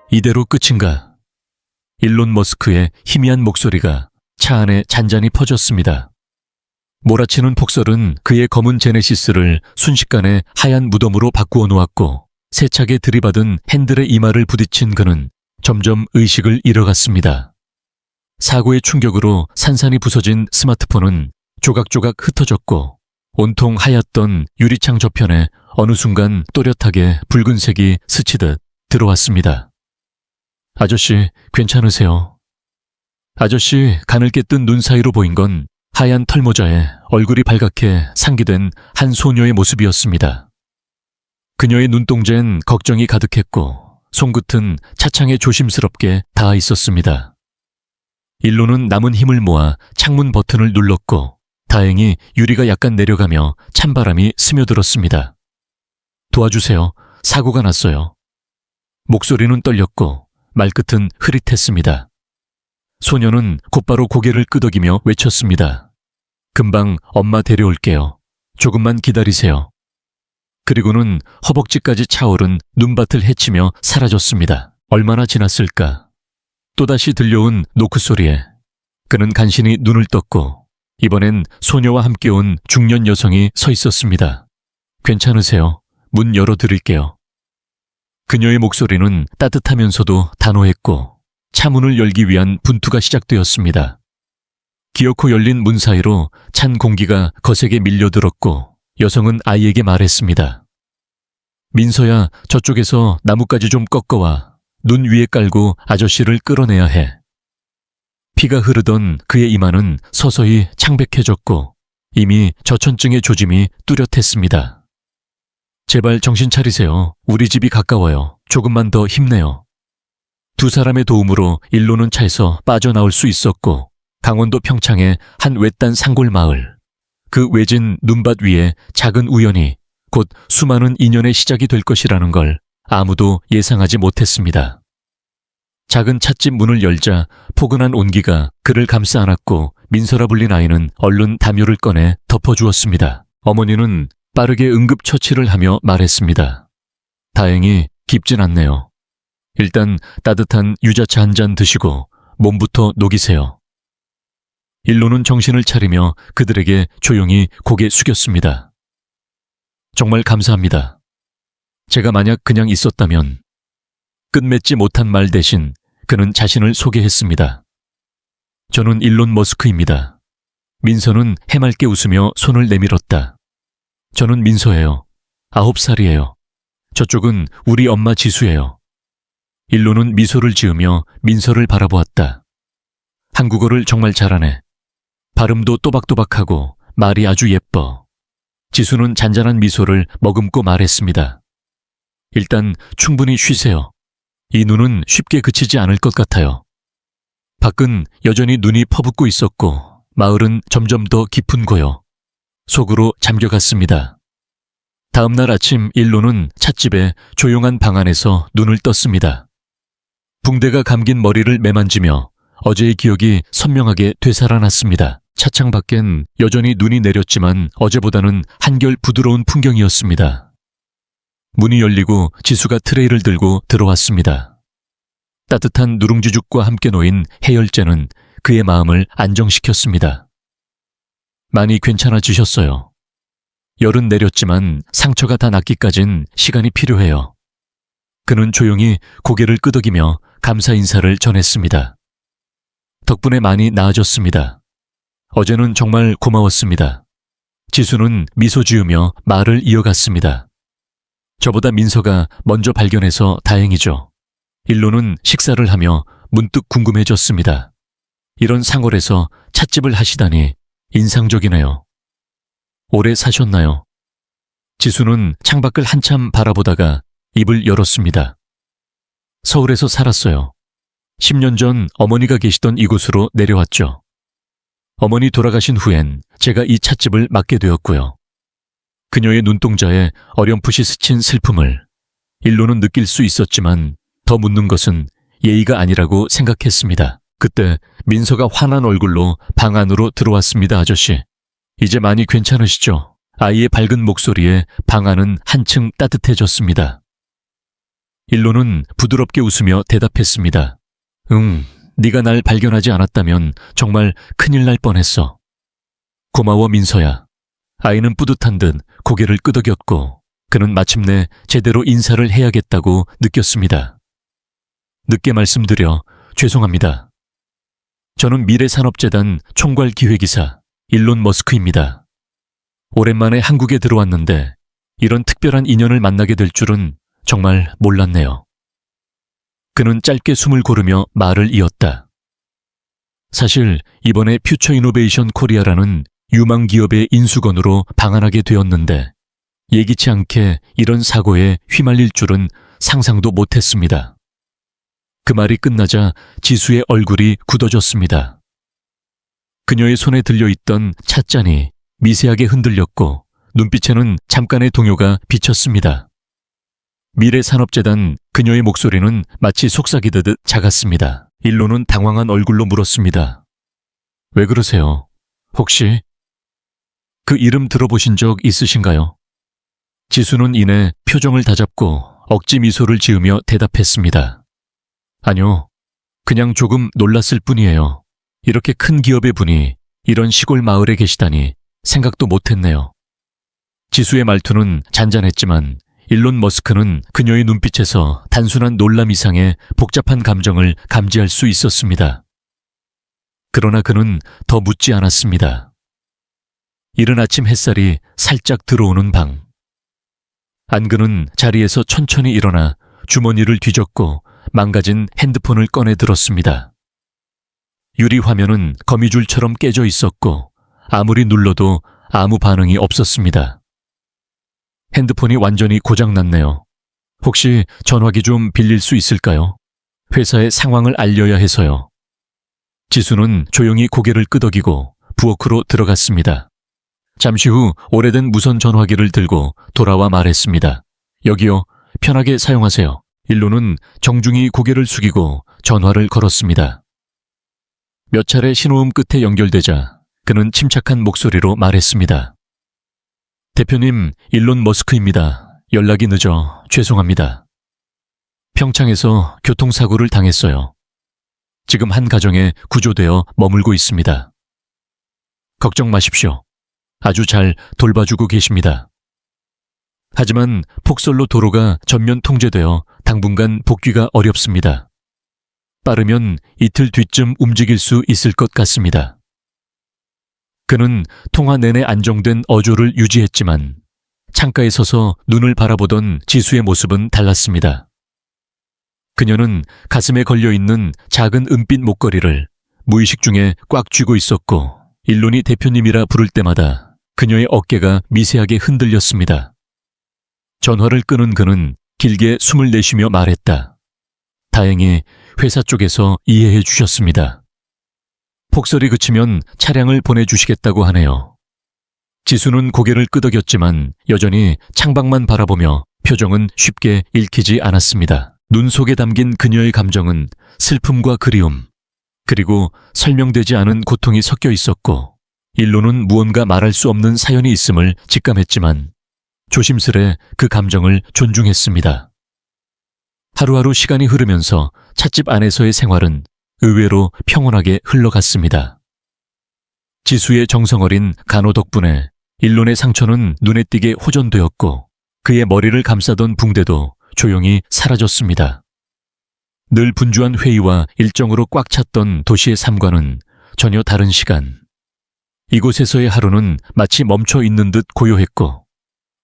이대로 끝인가? 일론 머스크의 희미한 목소리가 차 안에 잔잔히 퍼졌습니다. 몰아치는 폭설은 그의 검은 제네시스를 순식간에 하얀 무덤으로 바꾸어 놓았고 세차게 들이받은 핸들의 이마를 부딪힌 그는 점점 의식을 잃어갔습니다. 사고의 충격으로 산산이 부서진 스마트폰은 조각조각 흩어졌고 온통 하얗던 유리창 저편에 어느 순간 또렷하게 붉은색이 스치듯 들어왔습니다. 아저씨, 괜찮으세요? 아저씨 가늘게 뜬 눈 사이로 보인 건 하얀 털모자에 얼굴이 발갛게 상기된 한 소녀의 모습이었습니다. 그녀의 눈동자엔 걱정이 가득했고 손끝은 차창에 조심스럽게 닿아 있었습니다. 일론은 남은 힘을 모아 창문 버튼을 눌렀고 다행히 유리가 약간 내려가며 찬바람이 스며들었습니다. 도와주세요. 사고가 났어요. 목소리는 떨렸고 말끝은 흐릿했습니다. 소녀는 곧바로 고개를 끄덕이며 외쳤습니다. 금방 엄마 데려올게요. 조금만 기다리세요. 그리고는 허벅지까지 차오른 눈밭을 헤치며 사라졌습니다. 얼마나 지났을까? 또다시 들려온 노크 소리에 그는 간신히 눈을 떴고 이번엔 소녀와 함께 온 중년 여성이 서 있었습니다. 괜찮으세요? 문 열어드릴게요. 그녀의 목소리는 따뜻하면서도 단호했고 차 문을 열기 위한 분투가 시작되었습니다. 기어코 열린 문 사이로 찬 공기가 거세게 밀려들었고 여성은 아이에게 말했습니다. 민서야, 저쪽에서 나뭇가지 좀 꺾어와 눈 위에 깔고 아저씨를 끌어내야 해. 피가 흐르던 그의 이마는 서서히 창백해졌고 이미 저천증의 조짐이 뚜렷했습니다. 제발 정신 차리세요. 우리 집이 가까워요. 조금만 더 힘내요. 두 사람의 도움으로 일론은 차에서 빠져나올 수 있었고 강원도 평창의 한 외딴 산골 마을, 그 외진 눈밭 위에 작은 우연이 곧 수많은 인연의 시작이 될 것이라는 걸 아무도 예상하지 못했습니다. 작은 찻집 문을 열자 포근한 온기가 그를 감싸 안았고 민서라 불린 아이는 얼른 담요를 꺼내 덮어주었습니다. 어머니는 빠르게 응급처치를 하며 말했습니다. 다행히 깊진 않네요. 일단 따뜻한 유자차 한 잔 드시고 몸부터 녹이세요. 일론은 정신을 차리며 그들에게 조용히 고개 숙였습니다. 정말 감사합니다. 제가 만약 그냥 있었다면 끝맺지 못한 말 대신 그는 자신을 소개했습니다. 저는 일론 머스크입니다. 민서는 해맑게 웃으며 손을 내밀었다. 저는 민서예요. 9살이에요. 저쪽은 우리 엄마 지수예요. 일론은 미소를 지으며 민서를 바라보았다. 한국어를 정말 잘하네. 발음도 또박또박하고 말이 아주 예뻐. 지수는 잔잔한 미소를 머금고 말했습니다. 일단 충분히 쉬세요. 이 눈은 쉽게 그치지 않을 것 같아요. 밖은 여전히 눈이 퍼붓고 있었고 마을은 점점 더 깊은 고요. 속으로 잠겨갔습니다. 다음 날 아침 일론은 찻집의 조용한 방 안에서 눈을 떴습니다. 붕대가 감긴 머리를 매만지며 어제의 기억이 선명하게 되살아났습니다. 차창 밖엔 여전히 눈이 내렸지만 어제보다는 한결 부드러운 풍경이었습니다. 문이 열리고 지수가 트레이를 들고 들어왔습니다. 따뜻한 누룽지죽과 함께 놓인 해열제는 그의 마음을 안정시켰습니다. 많이 괜찮아지셨어요. 열은 내렸지만 상처가 다 낫기까진 시간이 필요해요. 그는 조용히 고개를 끄덕이며 감사 인사를 전했습니다. 덕분에 많이 나아졌습니다. 어제는 정말 고마웠습니다. 지수는 미소 지으며 말을 이어갔습니다. 저보다 민서가 먼저 발견해서 다행이죠. 일론은 식사를 하며 문득 궁금해졌습니다. 이런 상월에서 찻집을 하시다니 인상적이네요. 오래 사셨나요? 지수는 창밖을 한참 바라보다가 입을 열었습니다. 서울에서 살았어요. 10년 전 어머니가 계시던 이곳으로 내려왔죠. 어머니 돌아가신 후엔 제가 이 찻집을 맡게 되었고요. 그녀의 눈동자에 어렴풋이 스친 슬픔을 일론은 느낄 수 있었지만 더 묻는 것은 예의가 아니라고 생각했습니다. 그때 민서가 환한 얼굴로 방 안으로 들어왔습니다. 아저씨, 이제 많이 괜찮으시죠? 아이의 밝은 목소리에 방 안은 한층 따뜻해졌습니다. 일로는 부드럽게 웃으며 대답했습니다. 응, 네가 날 발견하지 않았다면 정말 큰일 날 뻔했어. 고마워 민서야. 아이는 뿌듯한 듯 고개를 끄덕였고 그는 마침내 제대로 인사를 해야겠다고 느꼈습니다. 늦게 말씀드려 죄송합니다. 저는 미래산업재단 총괄기획이사 일론 머스크입니다. 오랜만에 한국에 들어왔는데 이런 특별한 인연을 만나게 될 줄은 정말 몰랐네요. 그는 짧게 숨을 고르며 말을 이었다. 사실 이번에 퓨처 이노베이션 코리아라는 유망 기업의 인수건으로 방한하게 되었는데 예기치 않게 이런 사고에 휘말릴 줄은 상상도 못했습니다. 그 말이 끝나자 지수의 얼굴이 굳어졌습니다. 그녀의 손에 들려있던 찻잔이 미세하게 흔들렸고 눈빛에는 잠깐의 동요가 비쳤습니다. 미래산업재단 그녀의 목소리는 마치 속삭이듯 작았습니다. 일로는 당황한 얼굴로 물었습니다. 왜 그러세요? 혹시 그 이름 들어보신 적 있으신가요? 지수는 이내 표정을 다잡고 억지 미소를 지으며 대답했습니다. 아니요, 그냥 조금 놀랐을 뿐이에요. 이렇게 큰 기업의 분이 이런 시골 마을에 계시다니 생각도 못했네요. 지수의 말투는 잔잔했지만 일론 머스크는 그녀의 눈빛에서 단순한 놀람 이상의 복잡한 감정을 감지할 수 있었습니다. 그러나 그는 더 묻지 않았습니다. 이른 아침 햇살이 살짝 들어오는 방. 안그는 자리에서 천천히 일어나 주머니를 뒤졌고 망가진 핸드폰을 꺼내 들었습니다. 유리 화면은 거미줄처럼 깨져 있었고 아무리 눌러도 아무 반응이 없었습니다. 핸드폰이 완전히 고장났네요. 혹시 전화기 좀 빌릴 수 있을까요? 회사에 상황을 알려야 해서요. 지수는 조용히 고개를 끄덕이고 부엌으로 들어갔습니다. 잠시 후 오래된 무선 전화기를 들고 돌아와 말했습니다. 여기요, 편하게 사용하세요. 일로는 정중히 고개를 숙이고 전화를 걸었습니다. 몇 차례 신호음 끝에 연결되자 그는 침착한 목소리로 말했습니다. 대표님, 일론 머스크입니다. 연락이 늦어 죄송합니다. 평창에서 교통사고를 당했어요. 지금 한 가정에 구조되어 머물고 있습니다. 걱정 마십시오. 아주 잘 돌봐주고 계십니다. 하지만 폭설로 도로가 전면 통제되어 당분간 복귀가 어렵습니다. 빠르면 이틀 뒤쯤 움직일 수 있을 것 같습니다. 그는 통화 내내 안정된 어조를 유지했지만 창가에 서서 눈을 바라보던 지수의 모습은 달랐습니다. 그녀는 가슴에 걸려있는 작은 은빛 목걸이를 무의식 중에 꽉 쥐고 있었고 일론이 대표님이라 부를 때마다 그녀의 어깨가 미세하게 흔들렸습니다. 전화를 끊은 그는 길게 숨을 내쉬며 말했다. 다행히 회사 쪽에서 이해해 주셨습니다. 폭설이 그치면 차량을 보내주시겠다고 하네요. 지수는 고개를 끄덕였지만 여전히 창밖만 바라보며 표정은 쉽게 읽히지 않았습니다. 눈 속에 담긴 그녀의 감정은 슬픔과 그리움, 그리고 설명되지 않은 고통이 섞여 있었고 일로는 무언가 말할 수 없는 사연이 있음을 직감했지만 조심스레 그 감정을 존중했습니다. 하루하루 시간이 흐르면서 찻집 안에서의 생활은 의외로 평온하게 흘러갔습니다. 지수의 정성어린 간호 덕분에 일론의 상처는 눈에 띄게 호전되었고 그의 머리를 감싸던 붕대도 조용히 사라졌습니다. 늘 분주한 회의와 일정으로 꽉 찼던 도시의 삶과는 전혀 다른 시간. 이곳에서의 하루는 마치 멈춰 있는 듯 고요했고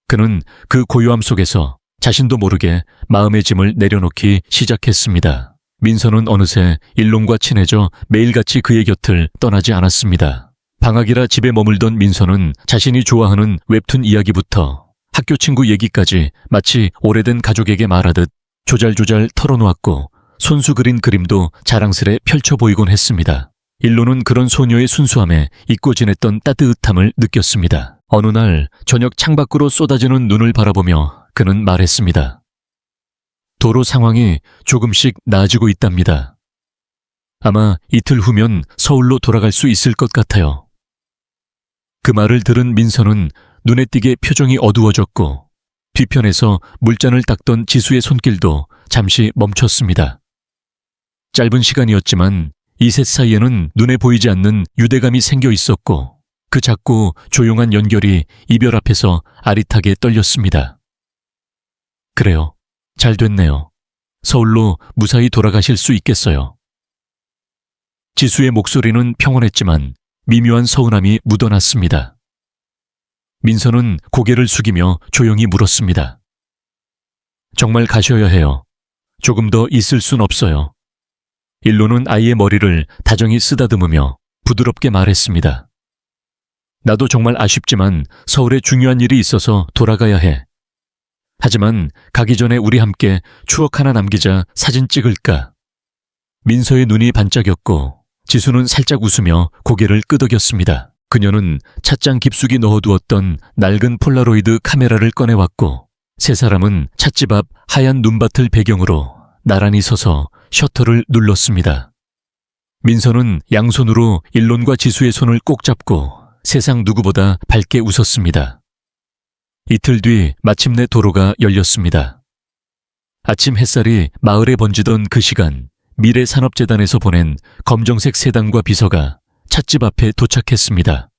그는 그 고요함 속에서 자신도 모르게 마음의 짐을 내려놓기 시작했습니다. 민서는 어느새 일론과 친해져 매일같이 그의 곁을 떠나지 않았습니다. 방학이라 집에 머물던 민서는 자신이 좋아하는 웹툰 이야기부터 학교 친구 얘기까지 마치 오래된 가족에게 말하듯 조잘조잘 털어놓았고 손수 그린 그림도 자랑스레 펼쳐 보이곤 했습니다. 일론은 그런 소녀의 순수함에 잊고 지냈던 따뜻함을 느꼈습니다. 어느 날 저녁 창밖으로 쏟아지는 눈을 바라보며 그는 말했습니다. 도로 상황이 조금씩 나아지고 있답니다. 아마 이틀 후면 서울로 돌아갈 수 있을 것 같아요. 그 말을 들은 민서는 눈에 띄게 표정이 어두워졌고 뒤편에서 물잔을 닦던 지수의 손길도 잠시 멈췄습니다. 짧은 시간이었지만 이 셋 사이에는 눈에 보이지 않는 유대감이 생겨 있었고 그 작고 조용한 연결이 이별 앞에서 아릿하게 떨렸습니다. 그래요. 잘 됐네요. 서울로 무사히 돌아가실 수 있겠어요. 지수의 목소리는 평온했지만 미묘한 서운함이 묻어났습니다. 민서는 고개를 숙이며 조용히 물었습니다. 정말 가셔야 해요. 조금 더 있을 순 없어요. 일로는 아이의 머리를 다정히 쓰다듬으며 부드럽게 말했습니다. 나도 정말 아쉽지만 서울에 중요한 일이 있어서 돌아가야 해. 하지만 가기 전에 우리 함께 추억 하나 남기자 사진 찍을까? 민서의 눈이 반짝였고 지수는 살짝 웃으며 고개를 끄덕였습니다. 그녀는 찻잔 깊숙이 넣어두었던 낡은 폴라로이드 카메라를 꺼내왔고 세 사람은 찻집 앞 하얀 눈밭을 배경으로 나란히 서서 셔터를 눌렀습니다. 민서는 양손으로 일론과 지수의 손을 꼭 잡고 세상 누구보다 밝게 웃었습니다. 이틀 뒤 마침내 도로가 열렸습니다. 아침 햇살이 마을에 번지던 그 시간 미래산업재단에서 보낸 검정색 세단과 비서가 찻집 앞에 도착했습니다.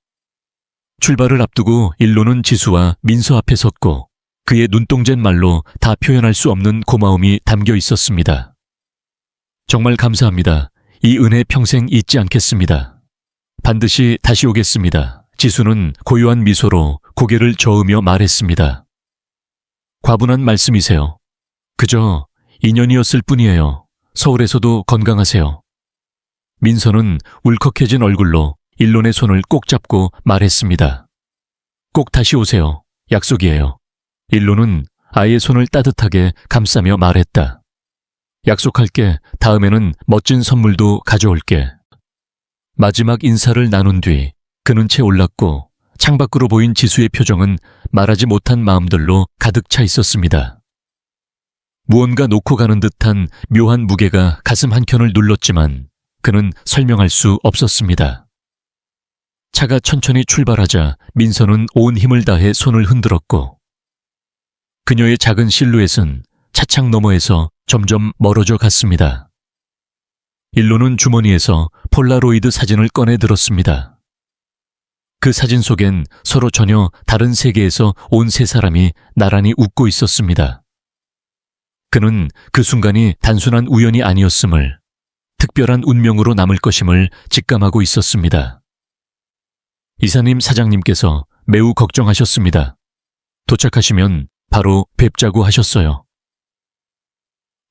출발을 앞두고 일론은 지수와 민서 앞에 섰고 그의 눈동잔 말로 다 표현할 수 없는 고마움이 담겨 있었습니다. 정말 감사합니다. 이 은혜 평생 잊지 않겠습니다. 반드시 다시 오겠습니다. 지수는 고요한 미소로 고개를 저으며 말했습니다. 과분한 말씀이세요. 그저 인연이었을 뿐이에요. 서울에서도 건강하세요. 민서는 울컥해진 얼굴로 일론의 손을 꼭 잡고 말했습니다. 꼭 다시 오세요. 약속이에요. 일론은 아이의 손을 따뜻하게 감싸며 말했다. 약속할게. 다음에는 멋진 선물도 가져올게. 마지막 인사를 나눈 뒤 그는 채 올랐고 창밖으로 보인 지수의 표정은 말하지 못한 마음들로 가득 차 있었습니다. 무언가 놓고 가는 듯한 묘한 무게가 가슴 한켠을 눌렀지만 그는 설명할 수 없었습니다. 차가 천천히 출발하자 민서는 온 힘을 다해 손을 흔들었고 그녀의 작은 실루엣은 차창 너머에서 점점 멀어져 갔습니다. 일론은 주머니에서 폴라로이드 사진을 꺼내 들었습니다. 그 사진 속엔 서로 전혀 다른 세계에서 온 세 사람이 나란히 웃고 있었습니다. 그는 그 순간이 단순한 우연이 아니었음을, 특별한 운명으로 남을 것임을 직감하고 있었습니다. 이사님 사장님께서 매우 걱정하셨습니다. 도착하시면 바로 뵙자고 하셨어요.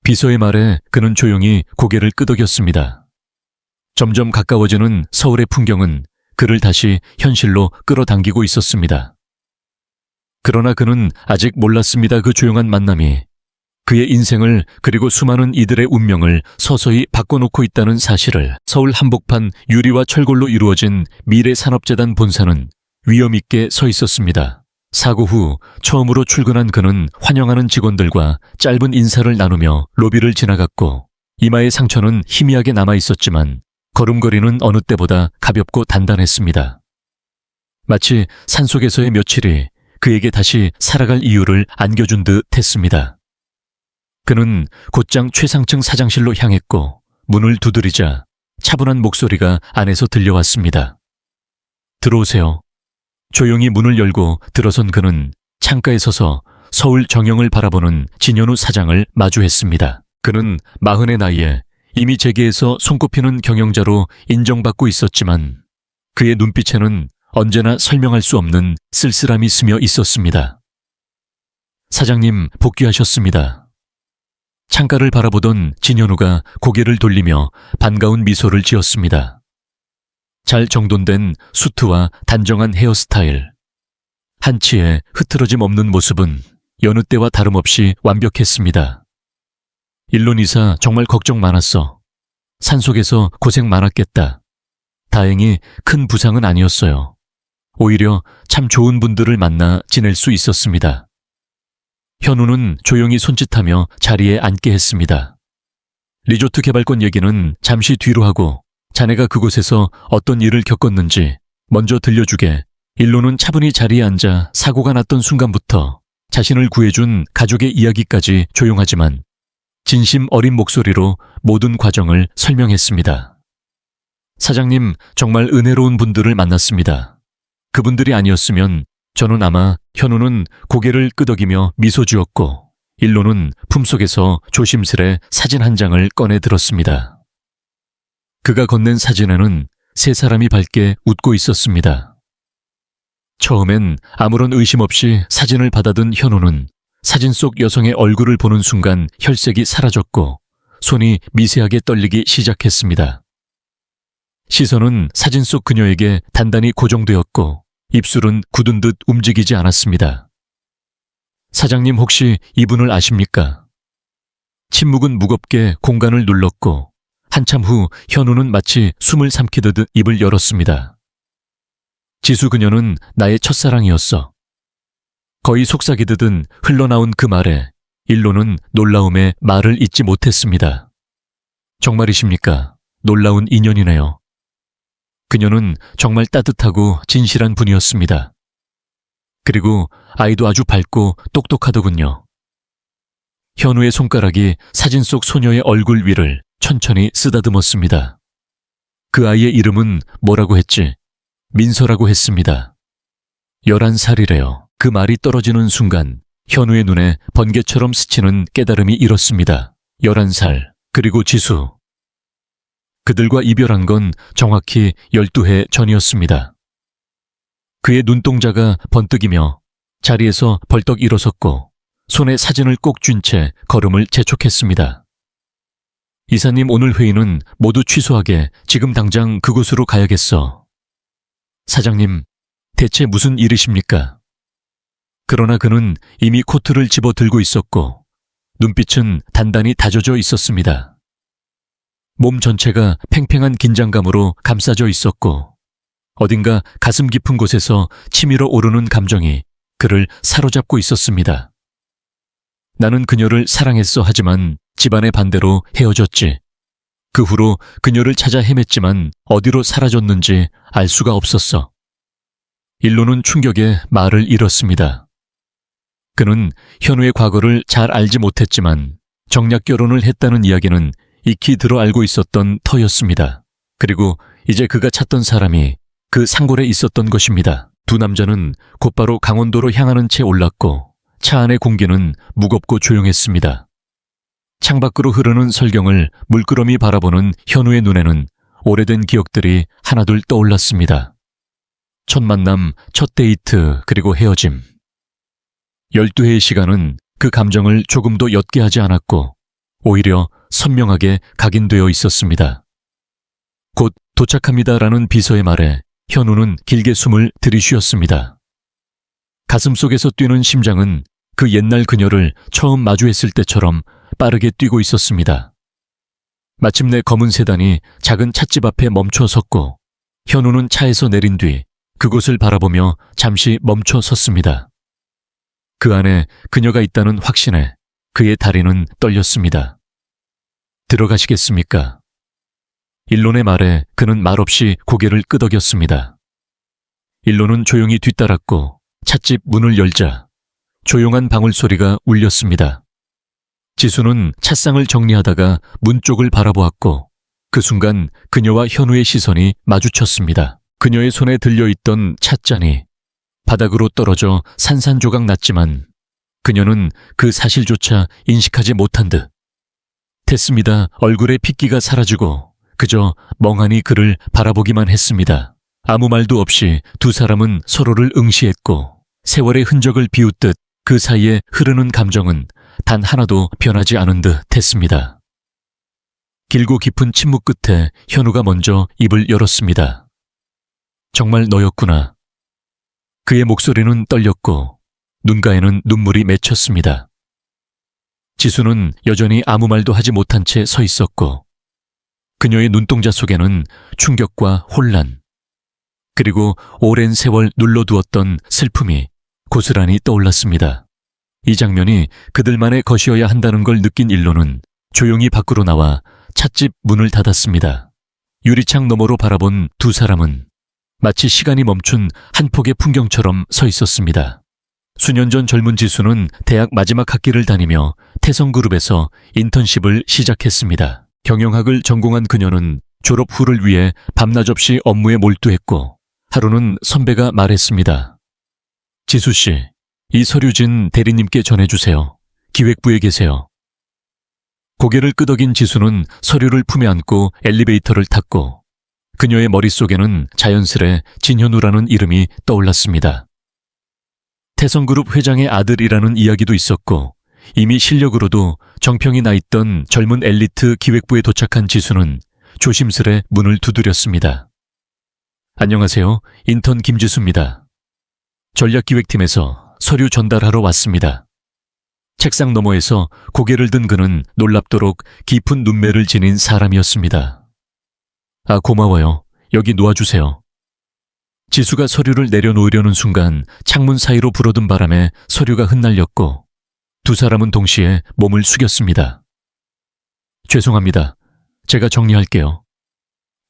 비서의 말에 그는 조용히 고개를 끄덕였습니다. 점점 가까워지는 서울의 풍경은 그를 다시 현실로 끌어당기고 있었습니다. 그러나 그는 아직 몰랐습니다. 그 조용한 만남이 그의 인생을 그리고 수많은 이들의 운명을 서서히 바꿔놓고 있다는 사실을. 서울 한복판 유리와 철골로 이루어진 미래산업재단 본사는 위엄 있게 서 있었습니다. 사고 후 처음으로 출근한 그는 환영하는 직원들과 짧은 인사를 나누며 로비를 지나갔고 이마의 상처는 희미하게 남아있었지만 걸음걸이는 어느 때보다 가볍고 단단했습니다. 마치 산속에서의 며칠이 그에게 다시 살아갈 이유를 안겨준 듯 했습니다. 그는 곧장 최상층 사장실로 향했고 문을 두드리자 차분한 목소리가 안에서 들려왔습니다. 들어오세요. 조용히 문을 열고 들어선 그는 창가에 서서 서울 정영을 바라보는 진현우 사장을 마주했습니다. 그는 40의 나이에 이미 재계에서 손꼽히는 경영자로 인정받고 있었지만 그의 눈빛에는 언제나 설명할 수 없는 쓸쓸함이 스며 있었습니다. 사장님, 복귀하셨습니다. 창가를 바라보던 진현우가 고개를 돌리며 반가운 미소를 지었습니다. 잘 정돈된 수트와 단정한 헤어스타일, 한치의 흐트러짐 없는 모습은 여느 때와 다름없이 완벽했습니다. 일론 이사 정말 걱정 많았어. 산속에서 고생 많았겠다. 다행히 큰 부상은 아니었어요. 오히려 참 좋은 분들을 만나 지낼 수 있었습니다. 현우는 조용히 손짓하며 자리에 앉게 했습니다. 리조트 개발권 얘기는 잠시 뒤로 하고 자네가 그곳에서 어떤 일을 겪었는지 먼저 들려주게. 일론은 차분히 자리에 앉아 사고가 났던 순간부터 자신을 구해준 가족의 이야기까지 조용하지만 진심 어린 목소리로 모든 과정을 설명했습니다. 사장님, 정말 은혜로운 분들을 만났습니다. 그분들이 아니었으면 저는 아마 현우는 고개를 끄덕이며 미소 지었고 일로는 품속에서 조심스레 사진 한 장을 꺼내 들었습니다. 그가 건넨 사진에는 세 사람이 밝게 웃고 있었습니다. 처음엔 아무런 의심 없이 사진을 받아든 현우는 사진 속 여성의 얼굴을 보는 순간 혈색이 사라졌고 손이 미세하게 떨리기 시작했습니다. 시선은 사진 속 그녀에게 단단히 고정되었고 입술은 굳은 듯 움직이지 않았습니다. 사장님, 혹시 이분을 아십니까? 침묵은 무겁게 공간을 눌렀고 한참 후 현우는 마치 숨을 삼키듯 입을 열었습니다. 지수, 그녀는 나의 첫사랑이었어. 거의 속삭이듯은 흘러나온 그 말에 일로는 놀라움에 말을 잇지 못했습니다. 정말이십니까? 놀라운 인연이네요. 그녀는 정말 따뜻하고 진실한 분이었습니다. 그리고 아이도 아주 밝고 똑똑하더군요. 현우의 손가락이 사진 속 소녀의 얼굴 위를 천천히 쓰다듬었습니다. 그 아이의 이름은 뭐라고 했지? 민서라고 했습니다. 11살이래요. 그 말이 떨어지는 순간 현우의 눈에 번개처럼 스치는 깨달음이 일었습니다. 11살, 그리고 지수. 그들과 이별한 건 정확히 12해 전이었습니다. 그의 눈동자가 번뜩이며 자리에서 벌떡 일어섰고 손에 사진을 꼭 쥔 채 걸음을 재촉했습니다. 이사님, 오늘 회의는 모두 취소하게 지금 당장 그곳으로 가야겠어. 사장님, 대체 무슨 일이십니까? 그러나 그는 이미 코트를 집어 들고 있었고 눈빛은 단단히 다져져 있었습니다. 몸 전체가 팽팽한 긴장감으로 감싸져 있었고 어딘가 가슴 깊은 곳에서 치밀어 오르는 감정이 그를 사로잡고 있었습니다. 나는 그녀를 사랑했어. 하지만 집안의 반대로 헤어졌지. 그 후로 그녀를 찾아 헤맸지만 어디로 사라졌는지 알 수가 없었어. 일로는 충격에 말을 잃었습니다. 그는 현우의 과거를 잘 알지 못했지만 정략 결혼을 했다는 이야기는 익히 들어 알고 있었던 터였습니다. 그리고 이제 그가 찾던 사람이 그 상골에 있었던 것입니다. 두 남자는 곧바로 강원도로 향하는 채 올랐고 차 안의 공기는 무겁고 조용했습니다. 창밖으로 흐르는 설경을 물끄러미 바라보는 현우의 눈에는 오래된 기억들이 하나둘 떠올랐습니다. 첫 만남, 첫 데이트, 그리고 헤어짐. 12회의 시간은 그 감정을 조금도 옅게 하지 않았고 오히려 선명하게 각인되어 있었습니다. 곧 도착합니다라는 비서의 말에 현우는 길게 숨을 들이쉬었습니다. 가슴속에서 뛰는 심장은 그 옛날 그녀를 처음 마주했을 때처럼 빠르게 뛰고 있었습니다. 마침내 검은 세단이 작은 찻집 앞에 멈춰 섰고 현우는 차에서 내린 뒤 그곳을 바라보며 잠시 멈춰 섰습니다. 그 안에 그녀가 있다는 확신에 그의 다리는 떨렸습니다. 들어가시겠습니까? 일론의 말에 그는 말없이 고개를 끄덕였습니다. 일론은 조용히 뒤따랐고 찻집 문을 열자 조용한 방울소리가 울렸습니다. 지수는 찻상을 정리하다가 문 쪽을 바라보았고 그 순간 그녀와 현우의 시선이 마주쳤습니다. 그녀의 손에 들려있던 찻잔이 바닥으로 떨어져 산산조각 났지만 그녀는 그 사실조차 인식하지 못한 듯 됐습니다. 얼굴의 핏기가 사라지고 그저 멍하니 그를 바라보기만 했습니다. 아무 말도 없이 두 사람은 서로를 응시했고 세월의 흔적을 비웃듯 그 사이에 흐르는 감정은 단 하나도 변하지 않은 듯 했습니다. 길고 깊은 침묵 끝에 현우가 먼저 입을 열었습니다. 정말 너였구나. 그의 목소리는 떨렸고 눈가에는 눈물이 맺혔습니다. 지수는 여전히 아무 말도 하지 못한 채 서 있었고 그녀의 눈동자 속에는 충격과 혼란 그리고 오랜 세월 눌러두었던 슬픔이 고스란히 떠올랐습니다. 이 장면이 그들만의 것이어야 한다는 걸 느낀 일로는 조용히 밖으로 나와 찻집 문을 닫았습니다. 유리창 너머로 바라본 두 사람은 마치 시간이 멈춘 한 폭의 풍경처럼 서 있었습니다. 수년 전 젊은 지수는 대학 마지막 학기를 다니며 태성그룹에서 인턴십을 시작했습니다. 경영학을 전공한 그녀는 졸업 후를 위해 밤낮 없이 업무에 몰두했고 하루는 선배가 말했습니다. 지수 씨, 이 서류진 대리님께 전해주세요. 기획부에 계세요. 고개를 끄덕인 지수는 서류를 품에 안고 엘리베이터를 탔고 그녀의 머릿속에는 자연스레 진현우라는 이름이 떠올랐습니다. 태성그룹 회장의 아들이라는 이야기도 있었고 이미 실력으로도 정평이 나 있던 젊은 엘리트 기획부에 도착한 지수는 조심스레 문을 두드렸습니다. 안녕하세요. 인턴 김지수입니다. 전략기획팀에서 서류 전달하러 왔습니다. 책상 너머에서 고개를 든 그는 놀랍도록 깊은 눈매를 지닌 사람이었습니다. 아, 고마워요. 여기 놓아주세요. 지수가 서류를 내려놓으려는 순간 창문 사이로 불어든 바람에 서류가 흩날렸고 두 사람은 동시에 몸을 숙였습니다. 죄송합니다. 제가 정리할게요.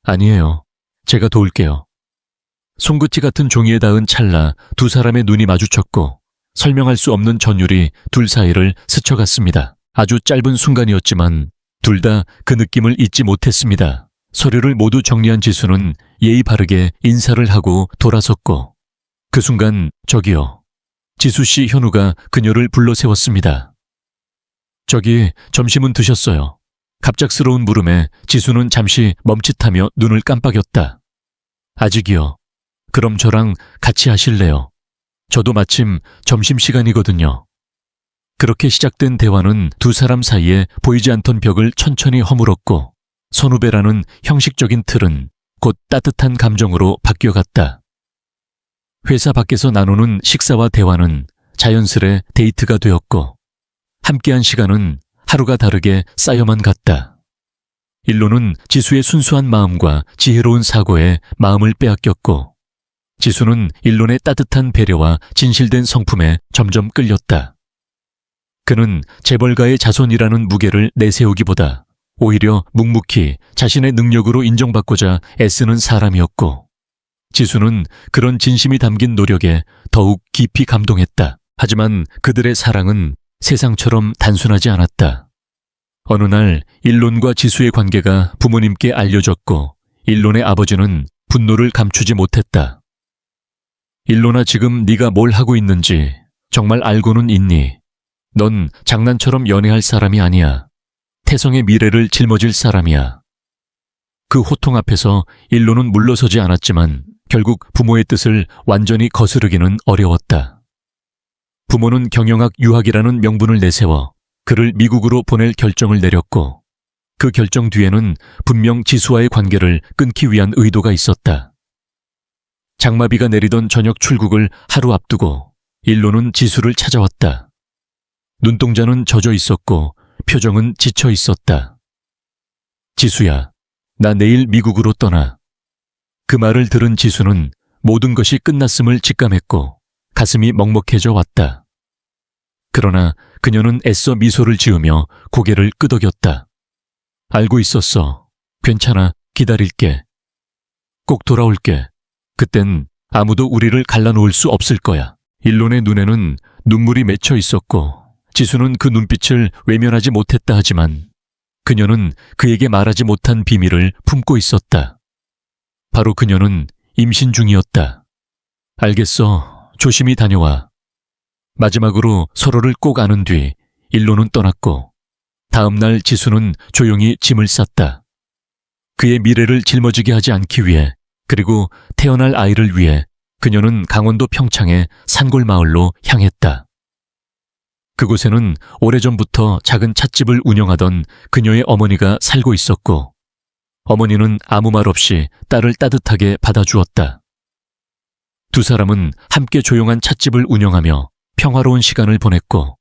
아니에요. 제가 도울게요. 송긋지 같은 종이에 닿은 찰나 두 사람의 눈이 마주쳤고 설명할 수 없는 전율이 둘 사이를 스쳐갔습니다. 아주 짧은 순간이었지만 둘 다 그 느낌을 잊지 못했습니다. 서류를 모두 정리한 지수는 예의 바르게 인사를 하고 돌아섰고 그 순간 저기요. 지수 씨 현우가 그녀를 불러 세웠습니다. 저기 점심은 드셨어요. 갑작스러운 물음에 지수는 잠시 멈칫하며 눈을 깜빡였다. 아직이요. 그럼 저랑 같이 하실래요? 저도 마침 점심시간이거든요. 그렇게 시작된 대화는 두 사람 사이에 보이지 않던 벽을 천천히 허물었고 선후배라는 형식적인 틀은 곧 따뜻한 감정으로 바뀌어갔다. 회사 밖에서 나누는 식사와 대화는 자연스레 데이트가 되었고 함께한 시간은 하루가 다르게 쌓여만 갔다. 일로는 지수의 순수한 마음과 지혜로운 사고에 마음을 빼앗겼고 지수는 일론의 따뜻한 배려와 진실된 성품에 점점 끌렸다. 그는 재벌가의 자손이라는 무게를 내세우기보다 오히려 묵묵히 자신의 능력으로 인정받고자 애쓰는 사람이었고 지수는 그런 진심이 담긴 노력에 더욱 깊이 감동했다. 하지만 그들의 사랑은 세상처럼 단순하지 않았다. 어느 날 일론과 지수의 관계가 부모님께 알려졌고 일론의 아버지는 분노를 감추지 못했다. 일론아, 지금 네가 뭘 하고 있는지 정말 알고는 있니? 넌 장난처럼 연애할 사람이 아니야. 태성의 미래를 짊어질 사람이야. 그 호통 앞에서 일론은 물러서지 않았지만 결국 부모의 뜻을 완전히 거스르기는 어려웠다. 부모는 경영학 유학이라는 명분을 내세워 그를 미국으로 보낼 결정을 내렸고 그 결정 뒤에는 분명 지수와의 관계를 끊기 위한 의도가 있었다. 장마비가 내리던 저녁 출국을 하루 앞두고 일론은 지수를 찾아왔다. 눈동자는 젖어 있었고 표정은 지쳐 있었다. 지수야, 나 내일 미국으로 떠나. 그 말을 들은 지수는 모든 것이 끝났음을 직감했고 가슴이 먹먹해져 왔다. 그러나 그녀는 애써 미소를 지으며 고개를 끄덕였다. 알고 있었어. 괜찮아. 기다릴게. 꼭 돌아올게. 그땐 아무도 우리를 갈라놓을 수 없을 거야. 일론의 눈에는 눈물이 맺혀 있었고 지수는 그 눈빛을 외면하지 못했다 하지만 그녀는 그에게 말하지 못한 비밀을 품고 있었다. 바로 그녀는 임신 중이었다. 알겠어. 조심히 다녀와. 마지막으로 서로를 꼭 안은 뒤 일론은 떠났고 다음 날 지수는 조용히 짐을 쌌다. 그의 미래를 짊어지게 하지 않기 위해 그리고 태어날 아이를 위해 그녀는 강원도 평창의 산골마을로 향했다. 그곳에는 오래전부터 작은 찻집을 운영하던 그녀의 어머니가 살고 있었고 어머니는 아무 말 없이 딸을 따뜻하게 받아주었다. 두 사람은 함께 조용한 찻집을 운영하며 평화로운 시간을 보냈고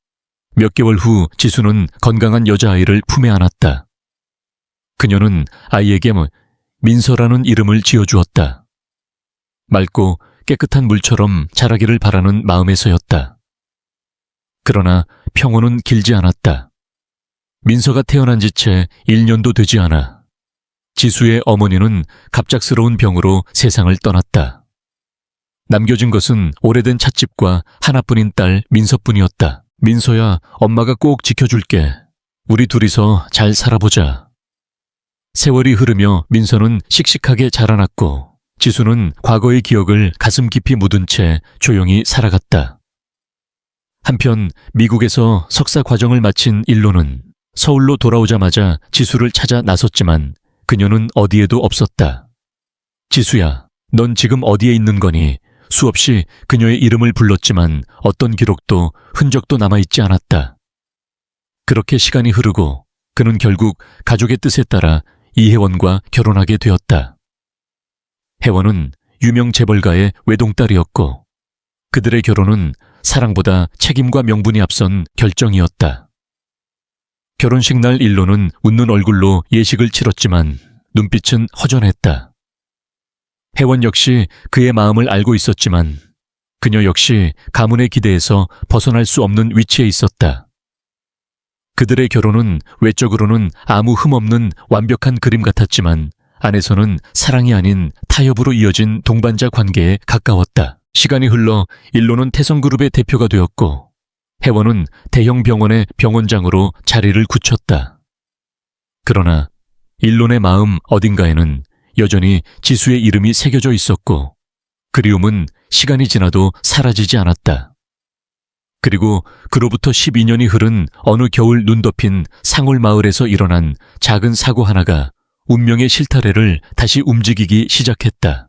몇 개월 후 지수는 건강한 여자아이를 품에 안았다. 그녀는 아이에게 민서라는 이름을 지어주었다. 맑고 깨끗한 물처럼 자라기를 바라는 마음에서였다. 그러나 평온은 길지 않았다. 민서가 태어난 지 채 1년도 되지 않아 지수의 어머니는 갑작스러운 병으로 세상을 떠났다. 남겨진 것은 오래된 찻집과 하나뿐인 딸 민서뿐이었다. 민서야, 엄마가 꼭 지켜줄게. 우리 둘이서 잘 살아보자. 세월이 흐르며 민서는 씩씩하게 자라났고 지수는 과거의 기억을 가슴 깊이 묻은 채 조용히 살아갔다. 한편 미국에서 석사 과정을 마친 일로는 서울로 돌아오자마자 지수를 찾아 나섰지만 그녀는 어디에도 없었다. 지수야, 넌 지금 어디에 있는 거니? 수없이 그녀의 이름을 불렀지만 어떤 기록도 흔적도 남아있지 않았다. 그렇게 시간이 흐르고 그는 결국 가족의 뜻에 따라 이혜원과 결혼하게 되었다. 혜원은 유명 재벌가의 외동딸이었고 그들의 결혼은 사랑보다 책임과 명분이 앞선 결정이었다. 결혼식 날 일로는 웃는 얼굴로 예식을 치렀지만 눈빛은 허전했다. 혜원 역시 그의 마음을 알고 있었지만 그녀 역시 가문의 기대에서 벗어날 수 없는 위치에 있었다. 그들의 결혼은 외적으로는 아무 흠없는 완벽한 그림 같았지만 안에서는 사랑이 아닌 타협으로 이어진 동반자 관계에 가까웠다. 시간이 흘러 일로는 태성그룹의 대표가 되었고 혜원은 대형 병원의 병원장으로 자리를 굳혔다. 그러나 일론의 마음 어딘가에는 여전히 지수의 이름이 새겨져 있었고 그리움은 시간이 지나도 사라지지 않았다. 그리고 그로부터 12년이 흐른 어느 겨울 눈 덮인 상홀 마을에서 일어난 작은 사고 하나가 운명의 실타래를 다시 움직이기 시작했다.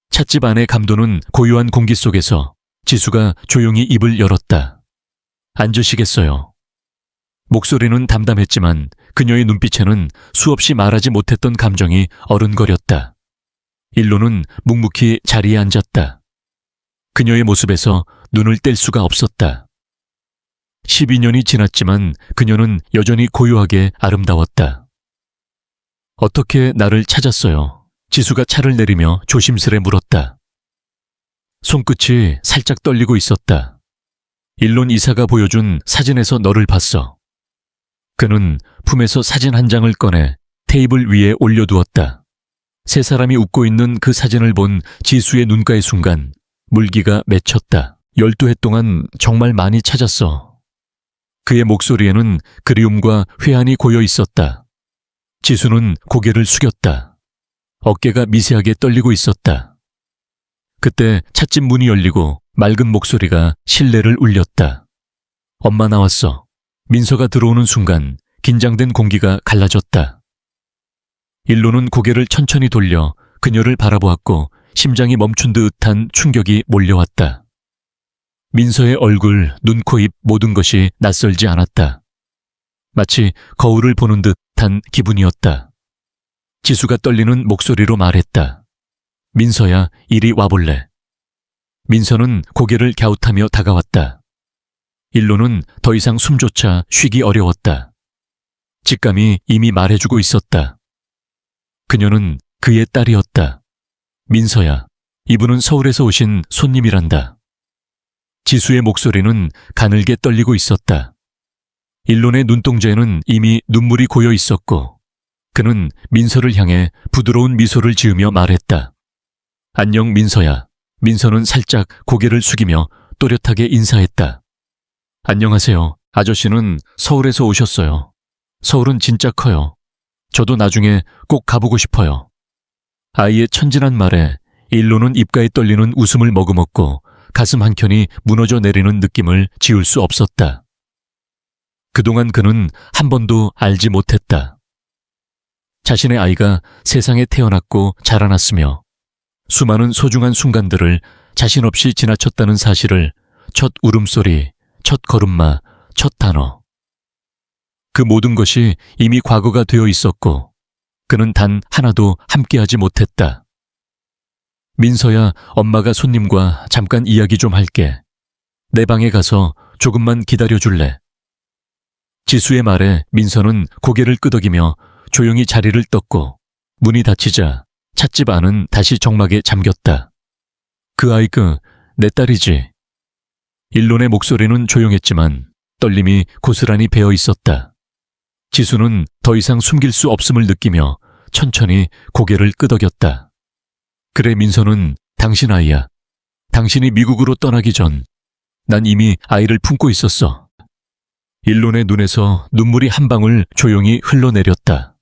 찻집 안의 감도는 고요한 공기 속에서 지수가 조용히 입을 열었다. 앉으시겠어요. 목소리는 담담했지만 그녀의 눈빛에는 수없이 말하지 못했던 감정이 어른거렸다. 일로는 묵묵히 자리에 앉았다. 그녀의 모습에서 눈을 뗄 수가 없었다. 12년이 지났지만 그녀는 여전히 고요하게 아름다웠다. 어떻게 나를 찾았어요? 지수가 차를 내리며 조심스레 물었다. 손끝이 살짝 떨리고 있었다. 일론 이사가 보여준 사진에서 너를 봤어. 그는 품에서 사진 한 장을 꺼내 테이블 위에 올려두었다. 세 사람이 웃고 있는 그 사진을 본 지수의 눈가의 순간 물기가 맺혔다. 12해 동안 정말 많이 찾았어. 그의 목소리에는 그리움과 회한이 고여 있었다. 지수는 고개를 숙였다. 어깨가 미세하게 떨리고 있었다. 그때 찻집 문이 열리고 맑은 목소리가 실내를 울렸다. 엄마 나왔어. 민서가 들어오는 순간 긴장된 공기가 갈라졌다. 일로는 고개를 천천히 돌려 그녀를 바라보았고 심장이 멈춘 듯한 충격이 몰려왔다. 민서의 얼굴, 눈, 코, 입 모든 것이 낯설지 않았다. 마치 거울을 보는 듯한 기분이었다. 지수가 떨리는 목소리로 말했다. 민서야, 이리 와볼래. 민서는 고개를 갸웃하며 다가왔다. 일로는 더 이상 숨조차 쉬기 어려웠다. 직감이 이미 말해주고 있었다. 그녀는 그의 딸이었다. 민서야, 이분은 서울에서 오신 손님이란다. 지수의 목소리는 가늘게 떨리고 있었다. 일론의 눈동자에는 이미 눈물이 고여 있었고 그는 민서를 향해 부드러운 미소를 지으며 말했다. 안녕 민서야. 민서는 살짝 고개를 숙이며 또렷하게 인사했다. 안녕하세요. 아저씨는 서울에서 오셨어요. 서울은 진짜 커요. 저도 나중에 꼭 가보고 싶어요. 아이의 천진한 말에 일로는 입가에 떨리는 웃음을 머금었고 가슴 한켠이 무너져 내리는 느낌을 지울 수 없었다. 그동안 그는 한 번도 알지 못했다. 자신의 아이가 세상에 태어났고 자라났으며 수많은 소중한 순간들을 자신 없이 지나쳤다는 사실을 첫 울음소리, 첫 걸음마, 첫 단어. 그 모든 것이 이미 과거가 되어 있었고 그는 단 하나도 함께하지 못했다. 민서야, 엄마가 손님과 잠깐 이야기 좀 할게. 내 방에 가서 조금만 기다려줄래? 지수의 말에 민서는 고개를 끄덕이며 조용히 자리를 떴고 문이 닫히자 찻집 안은 다시 적막에 잠겼다. 그 아이 내 딸이지. 일론의 목소리는 조용했지만 떨림이 고스란히 배어 있었다. 지수는 더 이상 숨길 수 없음을 느끼며 천천히 고개를 끄덕였다. 그래 민서는 당신 아이야. 당신이 미국으로 떠나기 전 난 이미 아이를 품고 있었어. 일론의 눈에서 눈물이 한 방울 조용히 흘러내렸다.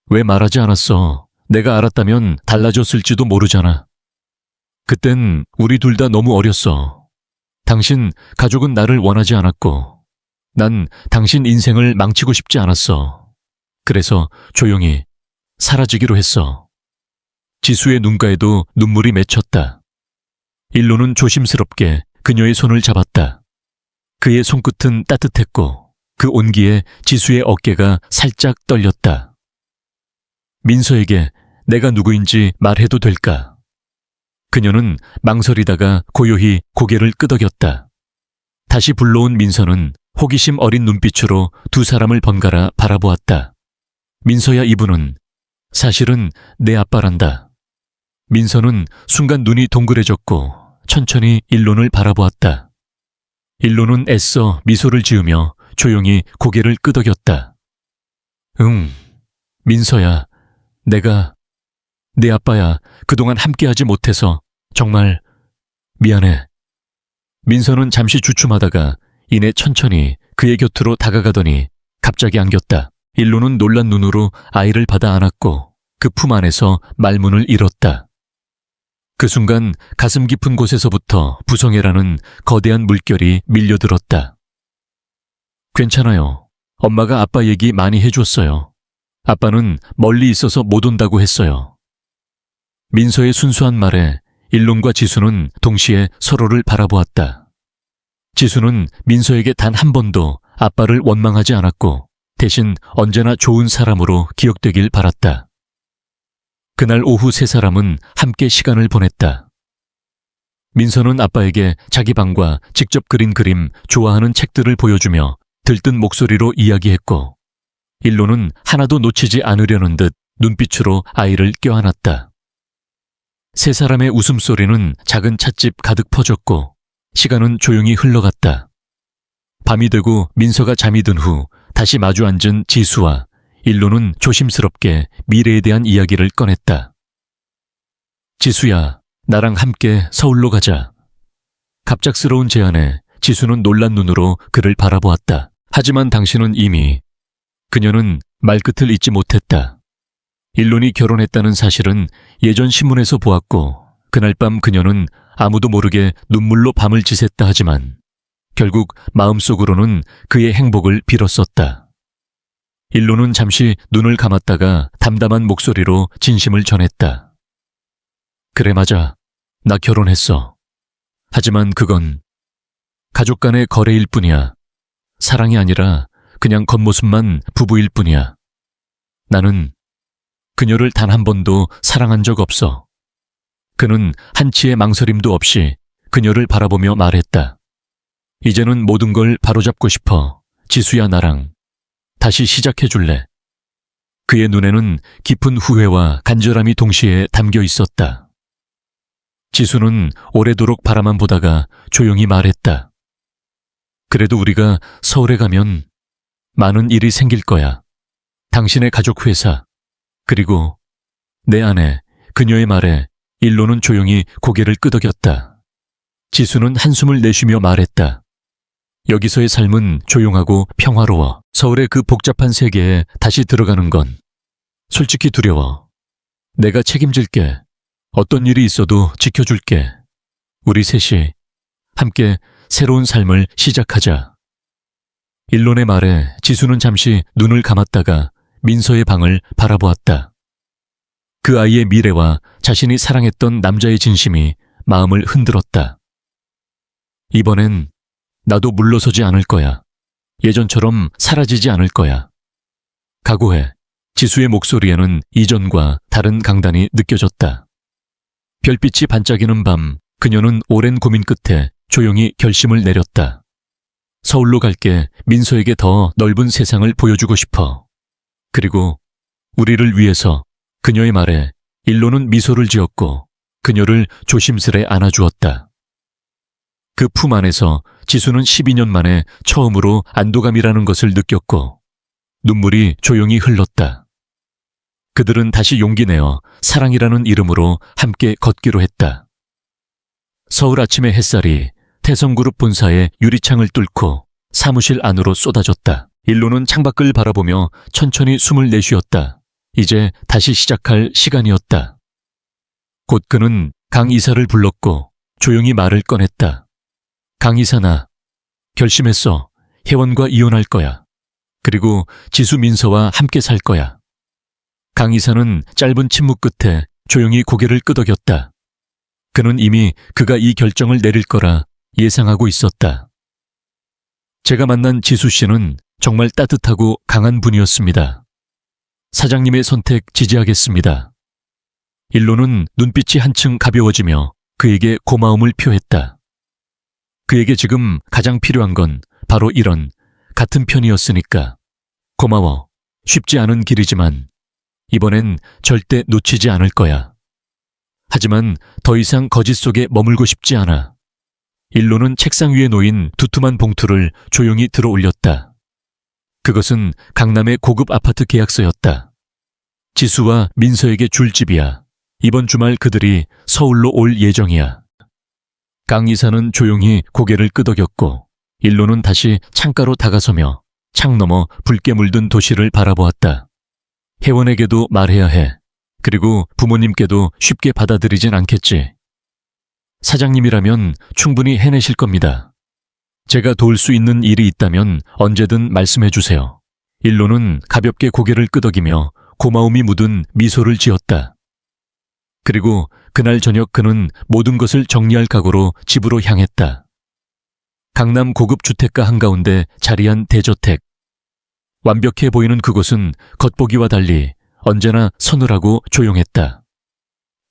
왜 말하지 않았어? 내가 알았다면 달라졌을지도 모르잖아. 그땐 우리 둘 다 너무 어렸어. 당신 가족은 나를 원하지 않았고, 난 당신 인생을 망치고 싶지 않았어. 그래서 조용히 사라지기로 했어. 지수의 눈가에도 눈물이 맺혔다. 일론은 조심스럽게 그녀의 손을 잡았다. 그의 손끝은 따뜻했고 그 온기에 지수의 어깨가 살짝 떨렸다. 민서에게 내가 누구인지 말해도 될까? 그녀는 망설이다가 고요히 고개를 끄덕였다. 다시 불러온 민서는 호기심 어린 눈빛으로 두 사람을 번갈아 바라보았다. 민서야, 이분은 사실은 내 아빠란다. 민서는 순간 눈이 동그래졌고 천천히 일론을 바라보았다. 일론은 애써 미소를 지으며 조용히 고개를 끄덕였다. 응, 민서야, 내가 내 아빠야. 그동안 함께하지 못해서 정말 미안해. 민서는 잠시 주춤하다가 이내 천천히 그의 곁으로 다가가더니 갑자기 안겼다. 일론은 놀란 눈으로 아이를 받아 안았고 그 품 안에서 말문을 잃었다. 그 순간 가슴 깊은 곳에서부터 부성애라는 거대한 물결이 밀려들었다. 괜찮아요. 엄마가 아빠 얘기 많이 해줬어요. 아빠는 멀리 있어서 못 온다고 했어요. 민서의 순수한 말에 일론과 지수는 동시에 서로를 바라보았다. 지수는 민서에게 단 한 번도 아빠를 원망하지 않았고 대신 언제나 좋은 사람으로 기억되길 바랐다. 그날 오후 세 사람은 함께 시간을 보냈다. 민서는 아빠에게 자기 방과 직접 그린 그림, 좋아하는 책들을 보여주며 들뜬 목소리로 이야기했고 일론은 하나도 놓치지 않으려는 듯 눈빛으로 아이를 껴안았다. 세 사람의 웃음소리는 작은 찻집 가득 퍼졌고 시간은 조용히 흘러갔다. 밤이 되고 민서가 잠이 든 후 다시 마주 앉은 지수와 일론은 조심스럽게 미래에 대한 이야기를 꺼냈다. 지수야, 나랑 함께 서울로 가자. 갑작스러운 제안에 지수는 놀란 눈으로 그를 바라보았다. 하지만 당신은 이미 그녀는 말끝을 잇지 못했다. 일론이 결혼했다는 사실은 예전 신문에서 보았고 그날 밤 그녀는 아무도 모르게 눈물로 밤을 지샜다 하지만 결국 마음속으로는 그의 행복을 빌었었다. 일론은 잠시 눈을 감았다가 담담한 목소리로 진심을 전했다. 그래, 맞아. 나 결혼했어. 하지만 그건 가족 간의 거래일 뿐이야. 사랑이 아니라 그냥 겉모습만 부부일 뿐이야. 나는 그녀를 단 한 번도 사랑한 적 없어. 그는 한치의 망설임도 없이 그녀를 바라보며 말했다. 이제는 모든 걸 바로잡고 싶어. 지수야, 나랑 다시 시작해줄래? 그의 눈에는 깊은 후회와 간절함이 동시에 담겨 있었다. 지수는 오래도록 바라만 보다가 조용히 말했다. 그래도 우리가 서울에 가면 많은 일이 생길 거야. 당신의 가족 회사, 그리고 내 아내, 그녀의 말에 일론은 조용히 고개를 끄덕였다. 지수는 한숨을 내쉬며 말했다. 여기서의 삶은 조용하고 평화로워. 서울의 그 복잡한 세계에 다시 들어가는 건 솔직히 두려워. 내가 책임질게. 어떤 일이 있어도 지켜줄게. 우리 셋이 함께 새로운 삶을 시작하자. 일론의 말에 지수는 잠시 눈을 감았다가 민서의 방을 바라보았다. 그 아이의 미래와 자신이 사랑했던 남자의 진심이 마음을 흔들었다. 이번엔 나도 물러서지 않을 거야. 예전처럼 사라지지 않을 거야. 각오해. 지수의 목소리에는 이전과 다른 강단이 느껴졌다. 별빛이 반짝이는 밤, 그녀는 오랜 고민 끝에 조용히 결심을 내렸다. 서울로 갈게. 민서에게 더 넓은 세상을 보여주고 싶어. 그리고 우리를 위해서. 그녀의 말에 일론은 미소를 지었고 그녀를 조심스레 안아주었다. 그 품 안에서 지수는 12년 만에 처음으로 안도감이라는 것을 느꼈고 눈물이 조용히 흘렀다. 그들은 다시 용기 내어 사랑이라는 이름으로 함께 걷기로 했다. 서울 아침의 햇살이 태성그룹 본사의 유리창을 뚫고 사무실 안으로 쏟아졌다. 일로는 창밖을 바라보며 천천히 숨을 내쉬었다. 이제 다시 시작할 시간이었다. 곧 그는 강 이사를 불렀고 조용히 말을 꺼냈다. 강 이사, 나 결심했어. 혜원과 이혼할 거야. 그리고 지수 민서와 함께 살 거야. 강 이사는 짧은 침묵 끝에 조용히 고개를 끄덕였다. 그는 이미 그가 이 결정을 내릴 거라 예상하고 있었다. 제가 만난 지수 씨는 정말 따뜻하고 강한 분이었습니다. 사장님의 선택 지지하겠습니다. 일로는 눈빛이 한층 가벼워지며 그에게 고마움을 표했다. 그에게 지금 가장 필요한 건 바로 이런 같은 편이었으니까. 고마워. 쉽지 않은 길이지만 이번엔 절대 놓치지 않을 거야. 하지만 더 이상 거짓 속에 머물고 싶지 않아. 일로는 책상 위에 놓인 두툼한 봉투를 조용히 들어 올렸다. 그것은 강남의 고급 아파트 계약서였다. 지수와 민서에게 줄 집이야. 이번 주말 그들이 서울로 올 예정이야. 강 이사는 조용히 고개를 끄덕였고 일로는 다시 창가로 다가서며 창 너머 붉게 물든 도시를 바라보았다. 혜원에게도 말해야 해. 그리고 부모님께도 쉽게 받아들이진 않겠지. 사장님이라면 충분히 해내실 겁니다. 제가 도울 수 있는 일이 있다면 언제든 말씀해 주세요. 일로는 가볍게 고개를 끄덕이며 고마움이 묻은 미소를 지었다. 그리고 그날 저녁 그는 모든 것을 정리할 각오로 집으로 향했다. 강남 고급 주택가 한가운데 자리한 대저택. 완벽해 보이는 그곳은 겉보기와 달리 언제나 서늘하고 조용했다.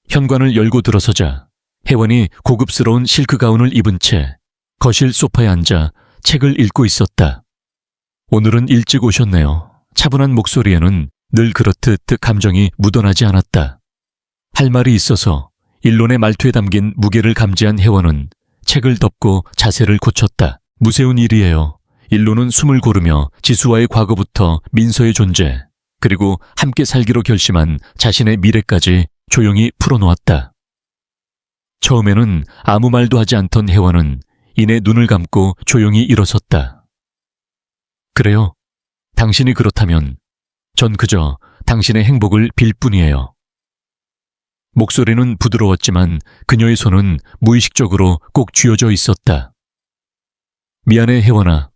현관을 열고 들어서자 혜원이 고급스러운 실크 가운을 입은 채 거실 소파에 앉아 책을 읽고 있었다. 오늘은 일찍 오셨네요. 차분한 목소리에는 늘 그렇듯 감정이 묻어나지 않았다. 할 말이 있어서 일론의 말투에 담긴 무게를 감지한 혜원은 책을 덮고 자세를 고쳤다. 무세운 일이에요. 일론은 숨을 고르며 지수와의 과거부터 민서의 존재, 그리고 함께 살기로 결심한 자신의 미래까지 조용히 풀어놓았다. 처음에는 아무 말도 하지 않던 혜원은 이내 눈을 감고 조용히 일어섰다. 그래요. 당신이 그렇다면 전 그저 당신의 행복을 빌 뿐이에요. 목소리는 부드러웠지만 그녀의 손은 무의식적으로 꼭 쥐어져 있었다. 미안해, 혜원아.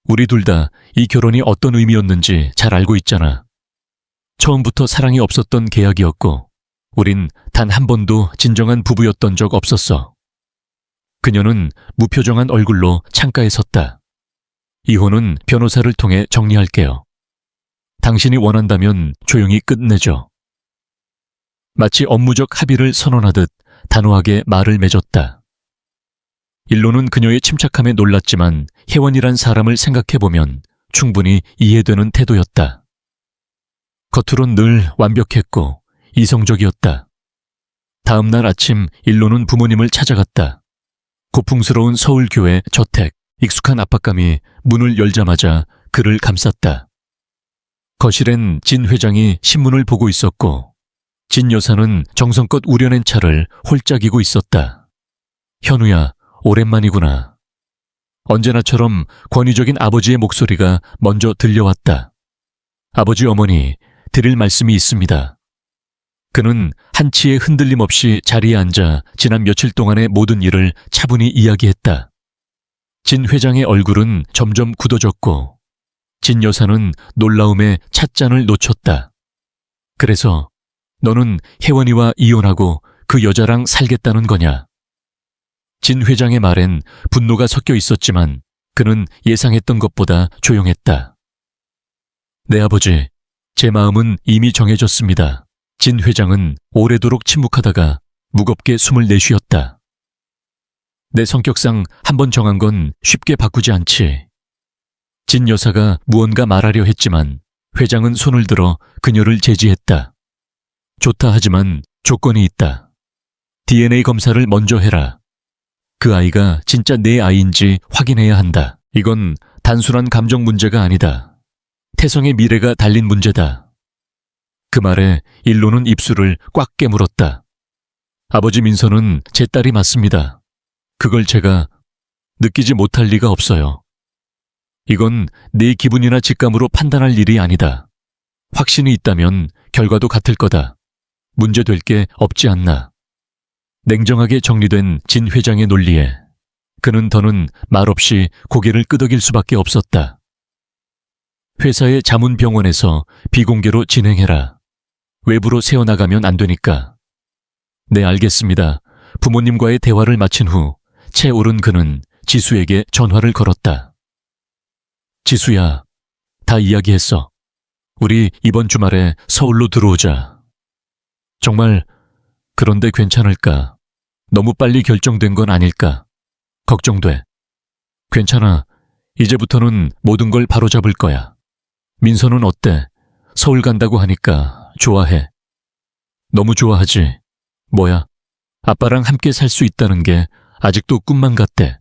우리 둘 다 이 결혼이 어떤 의미였는지 잘 알고 있잖아. 처음부터 사랑이 없었던 계약이었고 우린 단 한 번도 진정한 부부였던 적 없었어. 그녀는 무표정한 얼굴로 창가에 섰다. 이혼은 변호사를 통해 정리할게요. 당신이 원한다면 조용히 끝내죠. 마치 업무적 합의를 선언하듯 단호하게 말을 맺었다. 일로는 그녀의 침착함에 놀랐지만 혜원이란 사람을 생각해보면 충분히 이해되는 태도였다. 겉으론 늘 완벽했고 이성적이었다. 다음 날 아침 일로는 부모님을 찾아갔다. 고풍스러운 서울교회 저택, 익숙한 압박감이 문을 열자마자 그를 감쌌다. 거실엔 진 회장이 신문을 보고 있었고 진 여사는 정성껏 우려낸 차를 홀짝이고 있었다. 현우야, 오랜만이구나. 언제나처럼 권위적인 아버지의 목소리가 먼저 들려왔다. 아버지, 어머니, 드릴 말씀이 있습니다. 그는 한치의 흔들림 없이 자리에 앉아 지난 며칠 동안의 모든 일을 차분히 이야기했다. 진 회장의 얼굴은 점점 굳어졌고 진 여사는 놀라움에 찻잔을 놓쳤다. 그래서 너는 혜원이와 이혼하고 그 여자랑 살겠다는 거냐? 진 회장의 말엔 분노가 섞여 있었지만 그는 예상했던 것보다 조용했다. 네, 아버지. 제 마음은 이미 정해졌습니다. 진 회장은 오래도록 침묵하다가 무겁게 숨을 내쉬었다. 내 성격상 한번 정한 건 쉽게 바꾸지 않지. 진 여사가 무언가 말하려 했지만 회장은 손을 들어 그녀를 제지했다. 좋다, 하지만 조건이 있다. DNA 검사를 먼저 해라. 그 아이가 진짜 내 아이인지 확인해야 한다. 이건 단순한 감정 문제가 아니다. 태성의 미래가 달린 문제다. 그 말에 일로는 입술을 꽉 깨물었다. 아버지, 민서는 제 딸이 맞습니다. 그걸 제가 느끼지 못할 리가 없어요. 이건 내 기분이나 직감으로 판단할 일이 아니다. 확신이 있다면 결과도 같을 거다. 문제될 게 없지 않나. 냉정하게 정리된 진 회장의 논리에 그는 더는 말없이 고개를 끄덕일 수밖에 없었다. 회사의 자문병원에서 비공개로 진행해라. 외부로 새어나가면 안 되니까. 네, 알겠습니다. 부모님과의 대화를 마친 후 채 오른 그는 지수에게 전화를 걸었다. 지수야, 다 이야기했어. 우리 이번 주말에 서울로 들어오자. 정말 그런데 괜찮을까? 너무 빨리 결정된 건 아닐까? 걱정돼. 괜찮아. 이제부터는 모든 걸 바로잡을 거야. 민서는 어때? 서울 간다고 하니까 좋아해. 너무 좋아하지. 뭐야? 아빠랑 함께 살 수 있다는 게 아직도 꿈만 같대.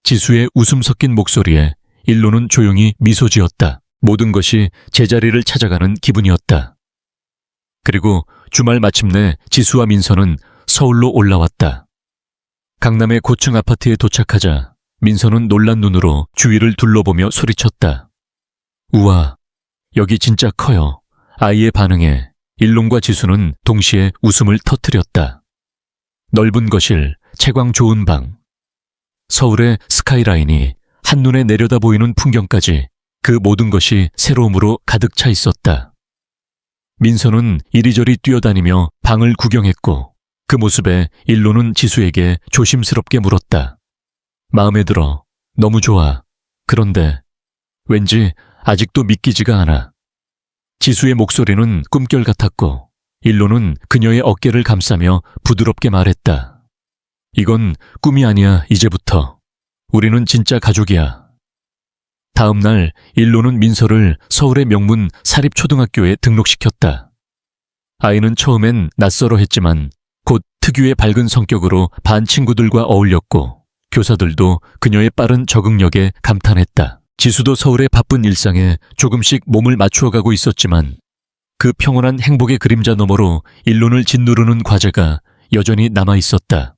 지수의 웃음 섞인 목소리에 일로는 조용히 미소 지었다. 모든 것이 제자리를 찾아가는 기분이었다. 그리고 주말 마침내 지수와 민서는 서울로 올라왔다. 강남의 고층 아파트에 도착하자 민서는 놀란 눈으로 주위를 둘러보며 소리쳤다. 우와, 여기 진짜 커요. 아이의 반응에 일론과 지수는 동시에 웃음을 터뜨렸다. 넓은 거실, 채광 좋은 방, 서울의 스카이라인이 한눈에 내려다 보이는 풍경까지 그 모든 것이 새로움으로 가득 차 있었다. 민서는 이리저리 뛰어다니며 방을 구경했고 그 모습에 일로는 지수에게 조심스럽게 물었다. 마음에 들어. 너무 좋아. 그런데 왠지 아직도 믿기지가 않아. 지수의 목소리는 꿈결 같았고 일로는 그녀의 어깨를 감싸며 부드럽게 말했다. 이건 꿈이 아니야, 이제부터. 우리는 진짜 가족이야. 다음 날 일로는 민서를 서울의 명문 사립초등학교에 등록시켰다. 아이는 처음엔 낯설어 했지만 곧 특유의 밝은 성격으로 반 친구들과 어울렸고 교사들도 그녀의 빠른 적응력에 감탄했다. 지수도 서울의 바쁜 일상에 조금씩 몸을 맞추어가고 있었지만 그 평온한 행복의 그림자 너머로 일론을 짓누르는 과제가 여전히 남아있었다.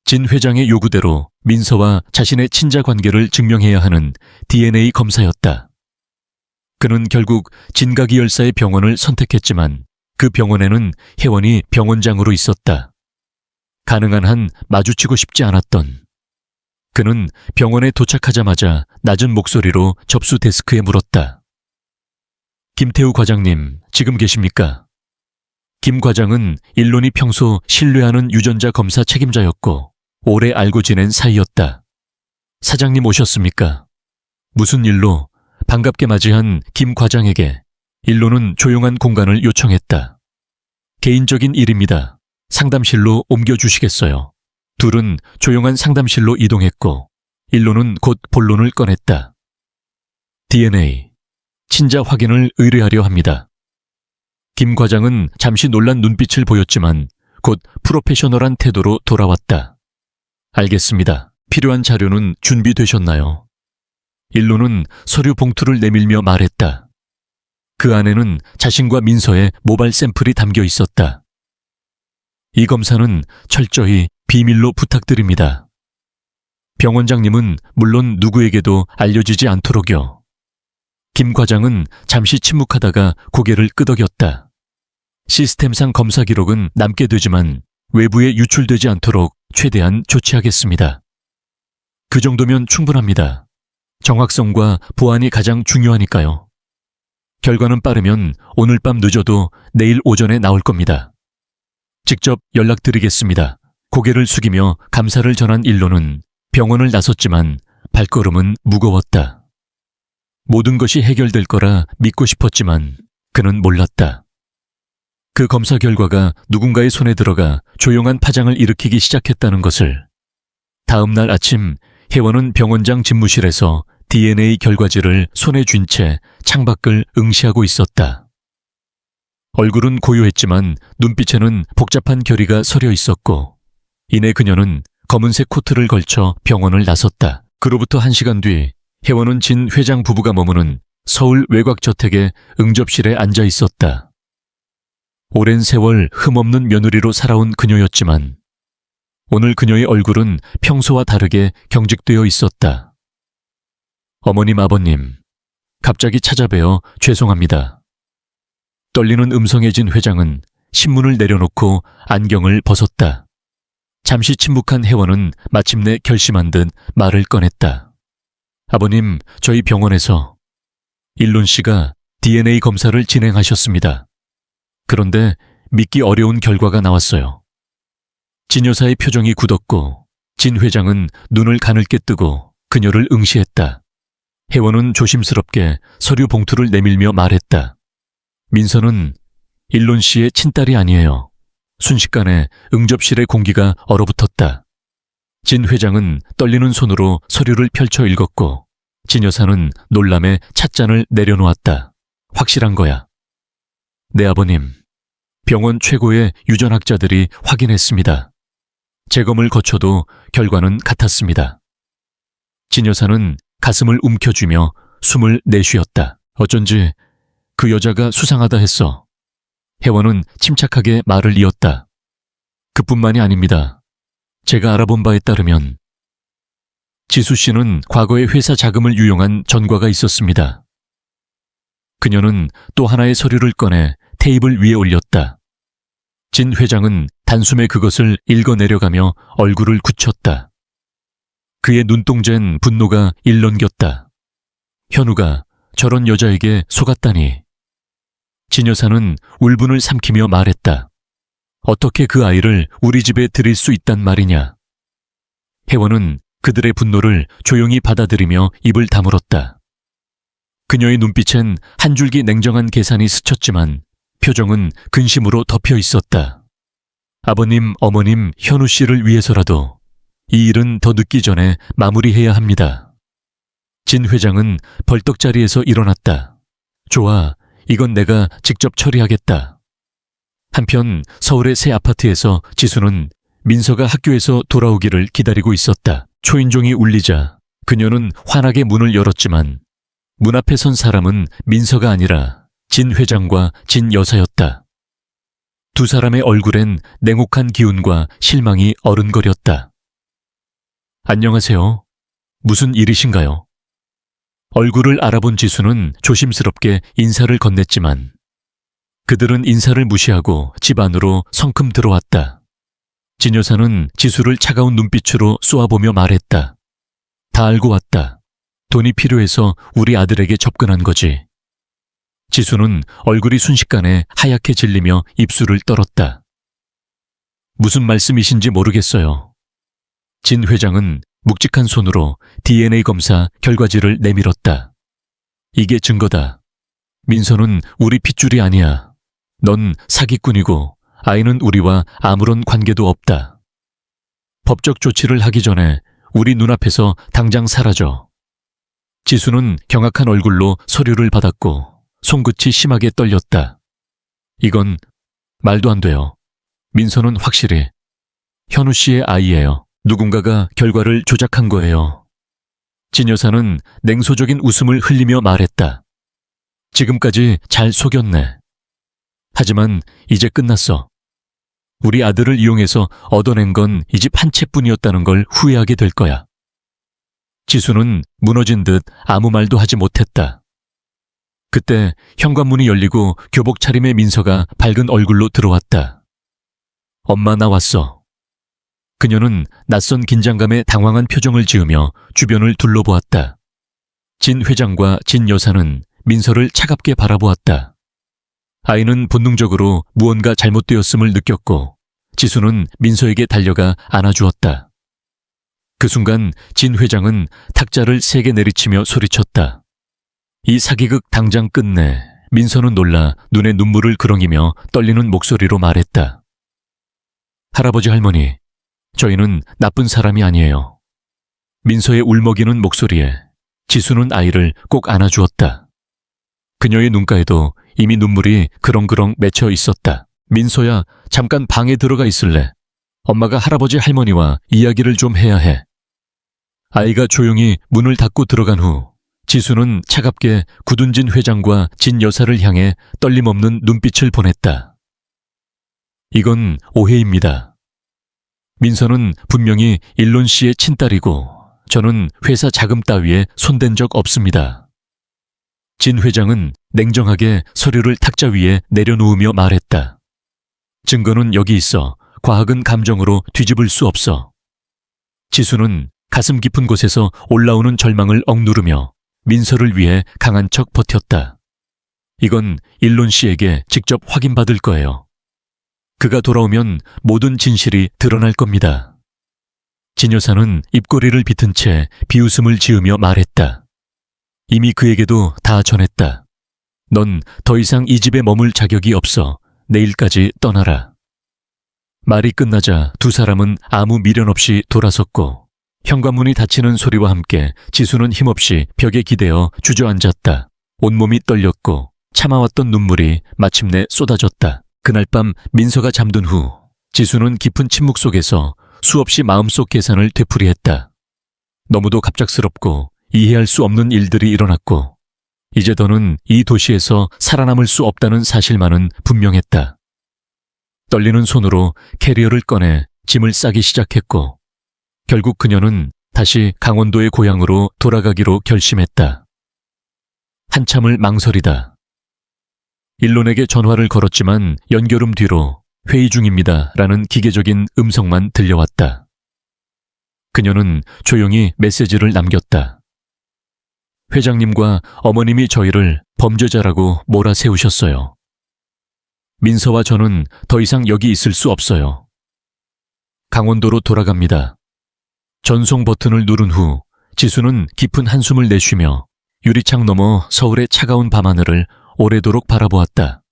진 회장의 요구대로 민서와 자신의 친자 관계를 증명해야 하는 DNA 검사였다. 그는 결국 진가기 열사의 병원을 선택했지만 그 병원에는 혜원이 병원장으로 있었다. 가능한 한 마주치고 싶지 않았던. 그는 병원에 도착하자마자 낮은 목소리로 접수 데스크에 물었다. 김태우 과장님, 지금 계십니까? 김 과장은 일론이 평소 신뢰하는 유전자 검사 책임자였고 오래 알고 지낸 사이였다. 사장님 오셨습니까? 무슨 일로? 반갑게 맞이한 김 과장에게 일론은 조용한 공간을 요청했다. 개인적인 일입니다. 상담실로 옮겨주시겠어요? 둘은 조용한 상담실로 이동했고 일론은 곧 본론을 꺼냈다. DNA, 친자 확인을 의뢰하려 합니다. 김 과장은 잠시 놀란 눈빛을 보였지만 곧 프로페셔널한 태도로 돌아왔다. 알겠습니다. 필요한 자료는 준비되셨나요? 일론은 서류 봉투를 내밀며 말했다. 그 안에는 자신과 민서의 모발 샘플이 담겨 있었다. 이 검사는 철저히 비밀로 부탁드립니다. 병원장님은 물론 누구에게도 알려지지 않도록요. 김 과장은 잠시 침묵하다가 고개를 끄덕였다. 시스템상 검사 기록은 남게 되지만 외부에 유출되지 않도록 최대한 조치하겠습니다. 그 정도면 충분합니다. 정확성과 보안이 가장 중요하니까요. 결과는 빠르면 오늘 밤 늦어도 내일 오전에 나올 겁니다. 직접 연락드리겠습니다. 고개를 숙이며 감사를 전한 일론은 병원을 나섰지만 발걸음은 무거웠다. 모든 것이 해결될 거라 믿고 싶었지만 그는 몰랐다. 그 검사 결과가 누군가의 손에 들어가 조용한 파장을 일으키기 시작했다는 것을. 다음 날 아침 혜원은 병원장 집무실에서 DNA 결과지를 손에 쥔 채 창밖을 응시하고 있었다. 얼굴은 고요했지만 눈빛에는 복잡한 결의가 서려 있었고 이내 그녀는 검은색 코트를 걸쳐 병원을 나섰다. 그로부터 1시간 뒤 혜원은 진 회장 부부가 머무는 서울 외곽저택의 응접실에 앉아 있었다. 오랜 세월 흠없는 며느리로 살아온 그녀였지만 오늘 그녀의 얼굴은 평소와 다르게 경직되어 있었다. 어머님, 아버님, 갑자기 찾아뵈어 죄송합니다. 떨리는 음성에 진 회장은 신문을 내려놓고 안경을 벗었다. 잠시 침묵한 혜원은 마침내 결심한 듯 말을 꺼냈다. 아버님, 저희 병원에서 일론 씨가 DNA 검사를 진행하셨습니다. 그런데 믿기 어려운 결과가 나왔어요. 진 여사의 표정이 굳었고 진 회장은 눈을 가늘게 뜨고 그녀를 응시했다. 혜원은 조심스럽게 서류 봉투를 내밀며 말했다. 민서는 일론 씨의 친딸이 아니에요. 순식간에 응접실의 공기가 얼어붙었다. 진 회장은 떨리는 손으로 서류를 펼쳐 읽었고 진 여사는 놀람에 찻잔을 내려놓았다. 확실한 거야. 네, 아버님. 병원 최고의 유전학자들이 확인했습니다. 재검을 거쳐도 결과는 같았습니다. 진 여사는 가슴을 움켜쥐며 숨을 내쉬었다. 어쩐지 그 여자가 수상하다 했어. 혜원은 침착하게 말을 이었다. 그뿐만이 아닙니다. 제가 알아본 바에 따르면 지수 씨는 과거에 회사 자금을 유용한 전과가 있었습니다. 그녀는 또 하나의 서류를 꺼내 테이블 위에 올렸다. 진 회장은 단숨에 그것을 읽어내려가며 얼굴을 굳혔다. 그의 눈동자엔 분노가 일렁겼다. 현우가 저런 여자에게 속았다니. 진 여사는 울분을 삼키며 말했다. 어떻게 그 아이를 우리 집에 들일 수 있단 말이냐. 혜원은 그들의 분노를 조용히 받아들이며 입을 다물었다. 그녀의 눈빛엔 한 줄기 냉정한 계산이 스쳤지만 표정은 근심으로 덮여 있었다. 아버님, 어머님, 현우 씨를 위해서라도 이 일은 더 늦기 전에 마무리해야 합니다. 진 회장은 벌떡 자리에서 일어났다. 좋아, 이건 내가 직접 처리하겠다. 한편 서울의 새 아파트에서 지수는 민서가 학교에서 돌아오기를 기다리고 있었다. 초인종이 울리자 그녀는 환하게 문을 열었지만 문 앞에 선 사람은 민서가 아니라 진 회장과 진 여사였다. 두 사람의 얼굴엔 냉혹한 기운과 실망이 어른거렸다. 안녕하세요. 무슨 일이신가요? 얼굴을 알아본 지수는 조심스럽게 인사를 건넸지만 그들은 인사를 무시하고 집 안으로 성큼 들어왔다. 진 여사는 지수를 차가운 눈빛으로 쏘아보며 말했다. 다 알고 왔다. 돈이 필요해서 우리 아들에게 접근한 거지. 지수는 얼굴이 순식간에 하얗게 질리며 입술을 떨었다. 무슨 말씀이신지 모르겠어요. 진 회장은 묵직한 손으로 DNA 검사 결과지를 내밀었다. 이게 증거다. 민서는 우리 핏줄이 아니야. 넌 사기꾼이고 아이는 우리와 아무런 관계도 없다. 법적 조치를 하기 전에 우리 눈앞에서 당장 사라져. 지수는 경악한 얼굴로 서류를 받았고 손끝이 심하게 떨렸다. 이건 말도 안 돼요. 민서는 확실히 현우 씨의 아이예요. 누군가가 결과를 조작한 거예요. 진 여사는 냉소적인 웃음을 흘리며 말했다. 지금까지 잘 속였네. 하지만 이제 끝났어. 우리 아들을 이용해서 얻어낸 건 이 집 한 채뿐이었다는 걸 후회하게 될 거야. 지수는 무너진 듯 아무 말도 하지 못했다. 그때 현관문이 열리고 교복 차림의 민서가 밝은 얼굴로 들어왔다. 엄마, 나 왔어. 그녀는 낯선 긴장감에 당황한 표정을 지으며 주변을 둘러보았다. 진 회장과 진 여사는 민서를 차갑게 바라보았다. 아이는 본능적으로 무언가 잘못되었음을 느꼈고 지수는 민서에게 달려가 안아주었다. 그 순간 진 회장은 탁자를 세게 내리치며 소리쳤다. 이 사기극 당장 끝내. 민서는 놀라 눈에 눈물을 그렁이며 떨리는 목소리로 말했다. 할아버지, 할머니, 저희는 나쁜 사람이 아니에요. 민서의 울먹이는 목소리에 지수는 아이를 꼭 안아주었다. 그녀의 눈가에도 이미 눈물이 그렁그렁 맺혀 있었다. 민서야, 잠깐 방에 들어가 있을래? 엄마가 할아버지 할머니와 이야기를 좀 해야 해. 아이가 조용히 문을 닫고 들어간 후 지수는 차갑게 굳은 진 회장과 진 여사를 향해 떨림없는 눈빛을 보냈다. 이건 오해입니다. 민서는 분명히 일론 씨의 친딸이고 저는 회사 자금 따위에 손댄 적 없습니다. 진 회장은 냉정하게 서류를 탁자 위에 내려놓으며 말했다. 증거는 여기 있어. 과학은 감정으로 뒤집을 수 없어. 지수는 가슴 깊은 곳에서 올라오는 절망을 억누르며 민서를 위해 강한 척 버텼다. 이건 일론 씨에게 직접 확인받을 거예요. 그가 돌아오면 모든 진실이 드러날 겁니다. 진 여사는 입꼬리를 비튼 채 비웃음을 지으며 말했다. 이미 그에게도 다 전했다. 넌 더 이상 이 집에 머물 자격이 없어. 내일까지 떠나라. 말이 끝나자 두 사람은 아무 미련 없이 돌아섰고 현관문이 닫히는 소리와 함께 지수는 힘없이 벽에 기대어 주저앉았다. 온몸이 떨렸고 참아왔던 눈물이 마침내 쏟아졌다. 그날 밤 민서가 잠든 후 지수는 깊은 침묵 속에서 수없이 마음속 계산을 되풀이했다. 너무도 갑작스럽고 이해할 수 없는 일들이 일어났고 이제 더는 이 도시에서 살아남을 수 없다는 사실만은 분명했다. 떨리는 손으로 캐리어를 꺼내 짐을 싸기 시작했고 결국 그녀는 다시 강원도의 고향으로 돌아가기로 결심했다. 한참을 망설이다. 일론에게 전화를 걸었지만 연결음 뒤로 회의 중입니다 라는 기계적인 음성만 들려왔다. 그녀는 조용히 메시지를 남겼다. 회장님과 어머님이 저희를 범죄자라고 몰아세우셨어요. 민서와 저는 더 이상 여기 있을 수 없어요. 강원도로 돌아갑니다. 전송 버튼을 누른 후 지수는 깊은 한숨을 내쉬며 유리창 너머 서울의 차가운 밤하늘을 오래도록 바라보았다.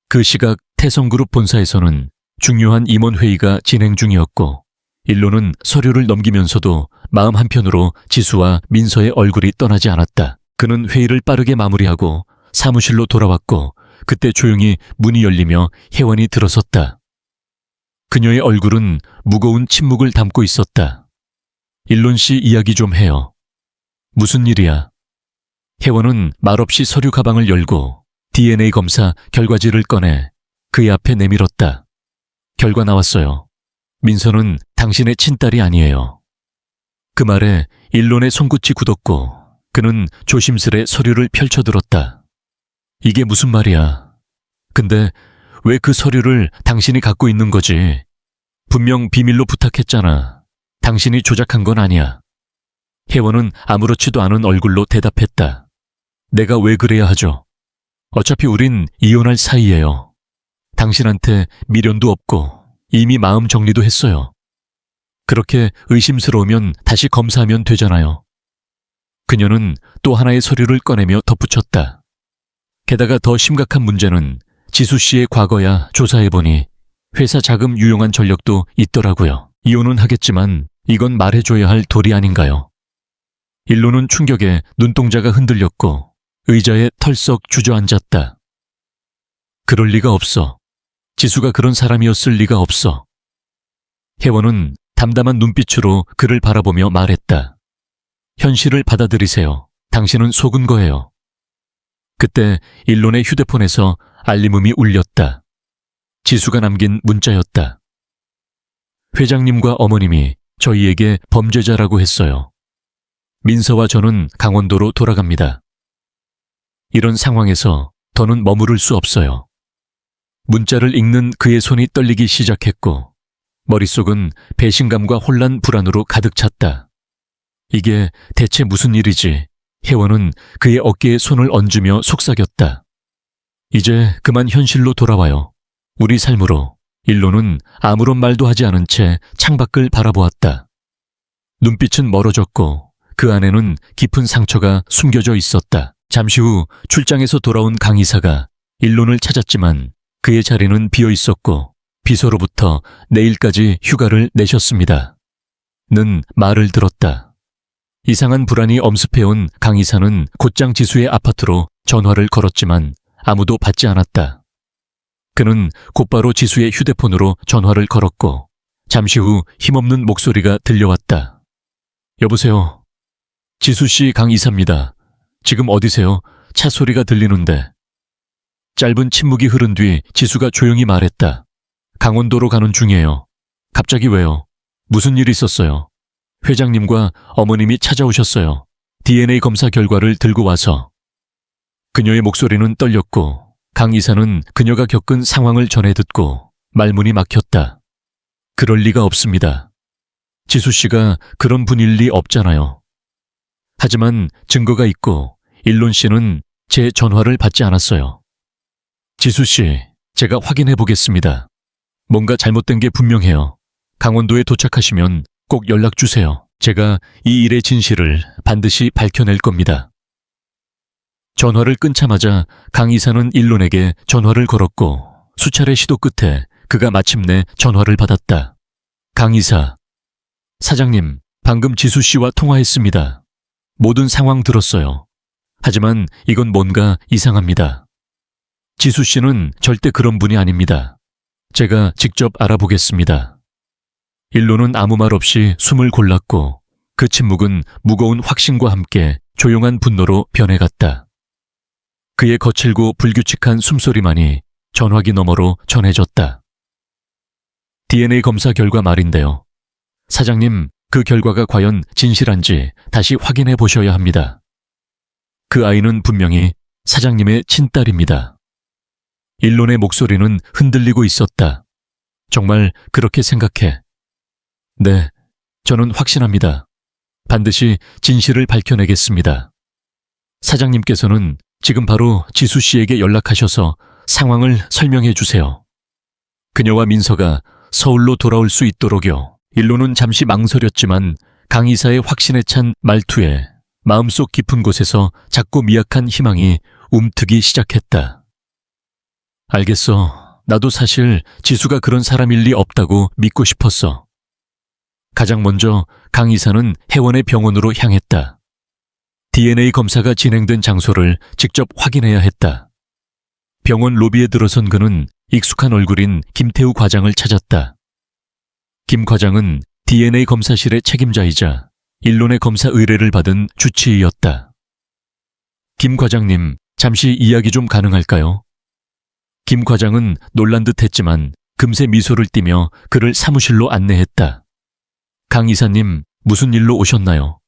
그 시각 태성그룹 본사에서는 중요한 임원회의가 진행 중이었고 일론은 서류를 넘기면서도 마음 한편으로 지수와 민서의 얼굴이 떠나지 않았다. 그는 회의를 빠르게 마무리하고 사무실로 돌아왔고 그때 조용히 문이 열리며 혜원이 들어섰다. 그녀의 얼굴은 무거운 침묵을 담고 있었다. 일론 씨 이야기 좀 해요. 무슨 일이야? 혜원은 말없이 서류 가방을 열고 DNA 검사 결과지를 꺼내 그의 앞에 내밀었다. 결과 나왔어요. 민서는 당신의 친딸이 아니에요. 그 말에 일론의 손끝이 굳었고 그는 조심스레 서류를 펼쳐들었다. 이게 무슨 말이야? 근데 왜 그 서류를 당신이 갖고 있는 거지? 분명 비밀로 부탁했잖아. 당신이 조작한 건 아니야. 혜원은 아무렇지도 않은 얼굴로 대답했다. 내가 왜 그래야 하죠? 어차피 우린 이혼할 사이예요. 당신한테 미련도 없고 이미 마음 정리도 했어요. 그렇게 의심스러우면 다시 검사하면 되잖아요. 그녀는 또 하나의 서류를 꺼내며 덧붙였다. 게다가 더 심각한 문제는 지수 씨의 과거야 조사해보니 회사 자금 유용한 전력도 있더라고요. 이혼은 하겠지만 이건 말해줘야 할 도리 아닌가요? 일론은 충격에 눈동자가 흔들렸고 의자에 털썩 주저앉았다. 그럴 리가 없어. 지수가 그런 사람이었을 리가 없어. 혜원은 담담한 눈빛으로 그를 바라보며 말했다. 현실을 받아들이세요. 당신은 속은 거예요. 그때 일론의 휴대폰에서 알림음이 울렸다. 지수가 남긴 문자였다. 회장님과 어머님이 저희에게 범죄자라고 했어요. 민서와 저는 강원도로 돌아갑니다. 이런 상황에서 더는 머무를 수 없어요. 문자를 읽는 그의 손이 떨리기 시작했고 머릿속은 배신감과 혼란 불안으로 가득 찼다. 이게 대체 무슨 일이지? 혜원은 그의 어깨에 손을 얹으며 속삭였다. 이제 그만 현실로 돌아와요. 우리 삶으로. 일론은 아무런 말도 하지 않은 채 창밖을 바라보았다. 눈빛은 멀어졌고 그 안에는 깊은 상처가 숨겨져 있었다. 잠시 후 출장에서 돌아온 강 이사가 일론을 찾았지만 그의 자리는 비어 있었고 비서로부터 내일까지 휴가를 내셨습니다. 는 말을 들었다. 이상한 불안이 엄습해온 강 이사는 곧장 지수의 아파트로 전화를 걸었지만 아무도 받지 않았다. 그는 곧바로 지수의 휴대폰으로 전화를 걸었고 잠시 후 힘없는 목소리가 들려왔다. 여보세요. 지수씨 강 이사입니다. 지금 어디세요? 차 소리가 들리는데. 짧은 침묵이 흐른 뒤 지수가 조용히 말했다. 강원도로 가는 중이에요. 갑자기 왜요? 무슨 일 있었어요? 회장님과 어머님이 찾아오셨어요. DNA 검사 결과를 들고 와서. 그녀의 목소리는 떨렸고 강 이사는 그녀가 겪은 상황을 전해 듣고 말문이 막혔다. 그럴 리가 없습니다. 지수 씨가 그런 분일 리 없잖아요. 하지만 증거가 있고 일론 씨는 제 전화를 받지 않았어요. 지수 씨, 제가 확인해 보겠습니다. 뭔가 잘못된 게 분명해요. 강원도에 도착하시면 꼭 연락 주세요. 제가 이 일의 진실을 반드시 밝혀낼 겁니다. 전화를 끊자마자 강 이사는 일론에게 전화를 걸었고 수차례 시도 끝에 그가 마침내 전화를 받았다. 강 이사, 사장님, 방금 지수 씨와 통화했습니다. 모든 상황 들었어요. 하지만 이건 뭔가 이상합니다. 지수 씨는 절대 그런 분이 아닙니다. 제가 직접 알아보겠습니다. 일론은 아무 말 없이 숨을 골랐고 그 침묵은 무거운 확신과 함께 조용한 분노로 변해갔다. 그의 거칠고 불규칙한 숨소리만이 전화기 너머로 전해졌다. DNA 검사 결과 말인데요. 사장님, 그 결과가 과연 진실한지 다시 확인해 보셔야 합니다. 그 아이는 분명히 사장님의 친딸입니다. 일론의 목소리는 흔들리고 있었다. 정말 그렇게 생각해? 네, 저는 확신합니다. 반드시 진실을 밝혀내겠습니다. 사장님께서는 지금 바로 지수 씨에게 연락하셔서 상황을 설명해 주세요. 그녀와 민서가 서울로 돌아올 수 있도록요. 일론은 잠시 망설였지만 강 이사의 확신에 찬 말투에 마음속 깊은 곳에서 작고 미약한 희망이 움트기 시작했다. 알겠어. 나도 사실 지수가 그런 사람일 리 없다고 믿고 싶었어. 가장 먼저 강 이사는 혜원의 병원으로 향했다. DNA 검사가 진행된 장소를 직접 확인해야 했다. 병원 로비에 들어선 그는 익숙한 얼굴인 김태우 과장을 찾았다. 김 과장은 DNA 검사실의 책임자이자 일론의 검사 의뢰를 받은 주치의였다. 김 과장님, 잠시 이야기 좀 가능할까요? 김 과장은 놀란 듯 했지만 금세 미소를 띠며 그를 사무실로 안내했다. 강 이사님, 무슨 일로 오셨나요?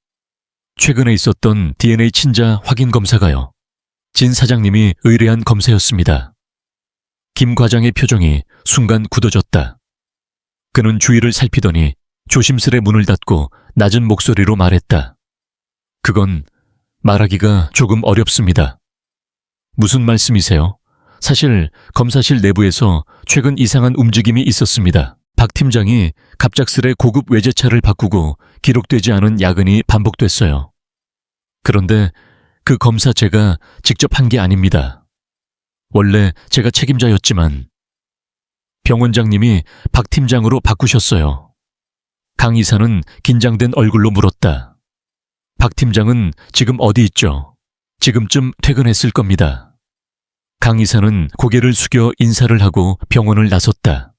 최근에 있었던 DNA 친자 확인 검사가요. 진 사장님이 의뢰한 검사였습니다. 김 과장의 표정이 순간 굳어졌다. 그는 주위를 살피더니 조심스레 문을 닫고 낮은 목소리로 말했다. 그건 말하기가 조금 어렵습니다. 무슨 말씀이세요? 사실 검사실 내부에서 최근 이상한 움직임이 있었습니다. 박 팀장이 갑작스레 고급 외제차를 바꾸고 기록되지 않은 야근이 반복됐어요. 그런데 그 검사 제가 직접 한 게 아닙니다. 원래 제가 책임자였지만 병원장님이 박 팀장으로 바꾸셨어요. 강 이사는 긴장된 얼굴로 물었다. 박 팀장은 지금 어디 있죠? 지금쯤 퇴근했을 겁니다. 강 이사는 고개를 숙여 인사를 하고 병원을 나섰다.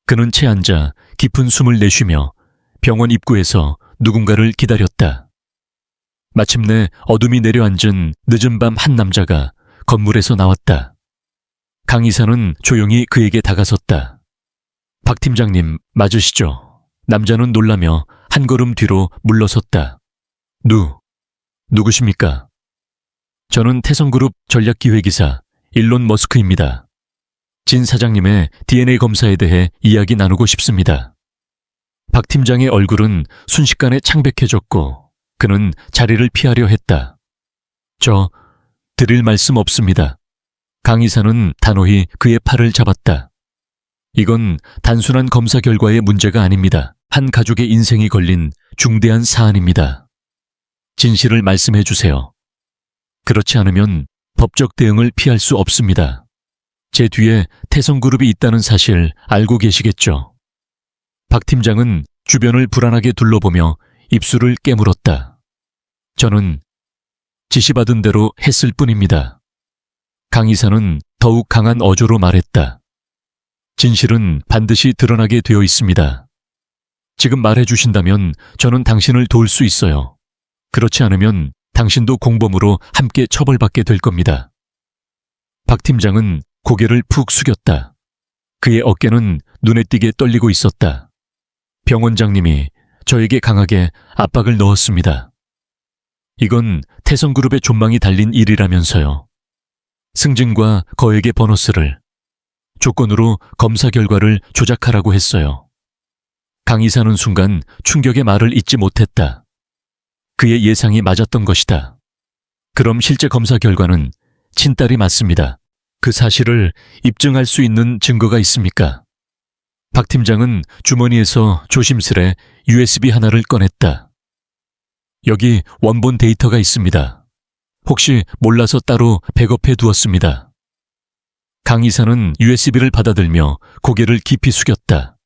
그는 채 앉아 깊은 숨을 내쉬며 병원 입구에서 누군가를 기다렸다. 마침내 어둠이 내려앉은 늦은 밤 한 남자가 건물에서 나왔다. 강 이사는 조용히 그에게 다가섰다. 박 팀장님, 맞으시죠? 남자는 놀라며 한 걸음 뒤로 물러섰다. 누구십니까? 저는 태성그룹 전략기획이사 일론 머스크입니다. 진 사장님의 DNA 검사에 대해 이야기 나누고 싶습니다. 박 팀장의 얼굴은 순식간에 창백해졌고 그는 자리를 피하려 했다. 저 드릴 말씀 없습니다. 강 이사는 단호히 그의 팔을 잡았다. 이건 단순한 검사 결과의 문제가 아닙니다. 한 가족의 인생이 걸린 중대한 사안입니다. 진실을 말씀해 주세요. 그렇지 않으면 법적 대응을 피할 수 없습니다. 제 뒤에 태성그룹이 있다는 사실 알고 계시겠죠? 박 팀장은 주변을 불안하게 둘러보며 입술을 깨물었다. 저는 지시받은 대로 했을 뿐입니다. 강 이사는 더욱 강한 어조로 말했다. 진실은 반드시 드러나게 되어 있습니다. 지금 말해 주신다면 저는 당신을 도울 수 있어요. 그렇지 않으면 당신도 공범으로 함께 처벌받게 될 겁니다. 박 팀장은 고개를 푹 숙였다. 그의 어깨는 눈에 띄게 떨리고 있었다. 병원장님이 저에게 강하게 압박을 넣었습니다. 이건 태성그룹의 존망이 달린 일이라면서요. 승진과 거액의 보너스를 조건으로 검사 결과를 조작하라고 했어요. 강 이사는 순간 충격의 말을 잇지 못했다. 그의 예상이 맞았던 것이다. 그럼 실제 검사 결과는 친딸이 맞습니다. 그 사실을 입증할 수 있는 증거가 있습니까? 박 팀장은 주머니에서 조심스레 USB 하나를 꺼냈다. 여기 원본 데이터가 있습니다. 혹시 몰라서 따로 백업해 두었습니다. 강 이사는 USB를 받아들며 고개를 깊이 숙였다.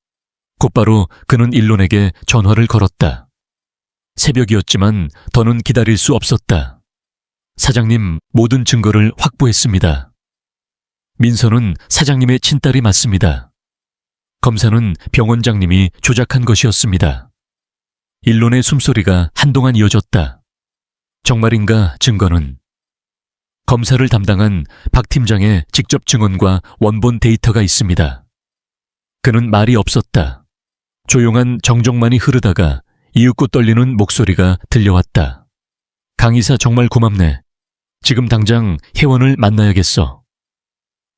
곧바로 그는 일론에게 전화를 걸었다. 새벽이었지만 더는 기다릴 수 없었다. 사장님, 모든 증거를 확보했습니다. 민서는 사장님의 친딸이 맞습니다. 검사는 병원장님이 조작한 것이었습니다. 일론의 숨소리가 한동안 이어졌다. 정말인가 증거는? 검사를 담당한 박 팀장의 직접 증언과 원본 데이터가 있습니다. 그는 말이 없었다. 조용한 정적만이 흐르다가 이윽고 떨리는 목소리가 들려왔다. 강 이사 정말 고맙네. 지금 당장 회원을 만나야겠어.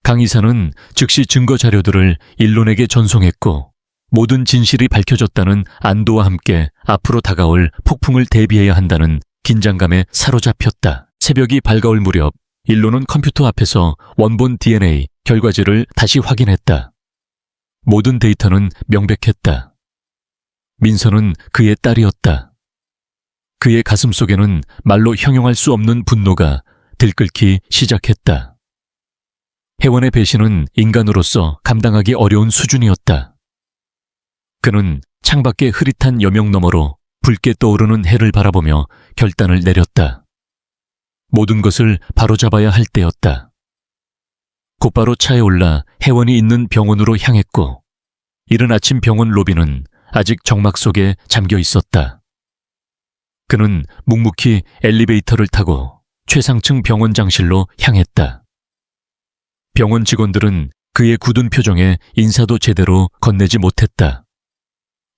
강 이사는 즉시 증거 자료들을 일론에게 전송했고 모든 진실이 밝혀졌다는 안도와 함께 앞으로 다가올 폭풍을 대비해야 한다는 긴장감에 사로잡혔다. 새벽이 밝아올 무렵 일론은 컴퓨터 앞에서 원본 DNA 결과지를 다시 확인했다. 모든 데이터는 명백했다. 민서는 그의 딸이었다. 그의 가슴 속에는 말로 형용할 수 없는 분노가 들끓기 시작했다. 혜원의 배신은 인간으로서 감당하기 어려운 수준이었다. 그는 창밖의 흐릿한 여명 너머로 붉게 떠오르는 해를 바라보며 결단을 내렸다. 모든 것을 바로잡아야 할 때였다. 곧바로 차에 올라 혜원이 있는 병원으로 향했고 이른 아침 병원 로비는 아직 정막 속에 잠겨 있었다. 그는 묵묵히 엘리베이터를 타고 최상층 병원장실로 향했다. 병원 직원들은 그의 굳은 표정에 인사도 제대로 건네지 못했다.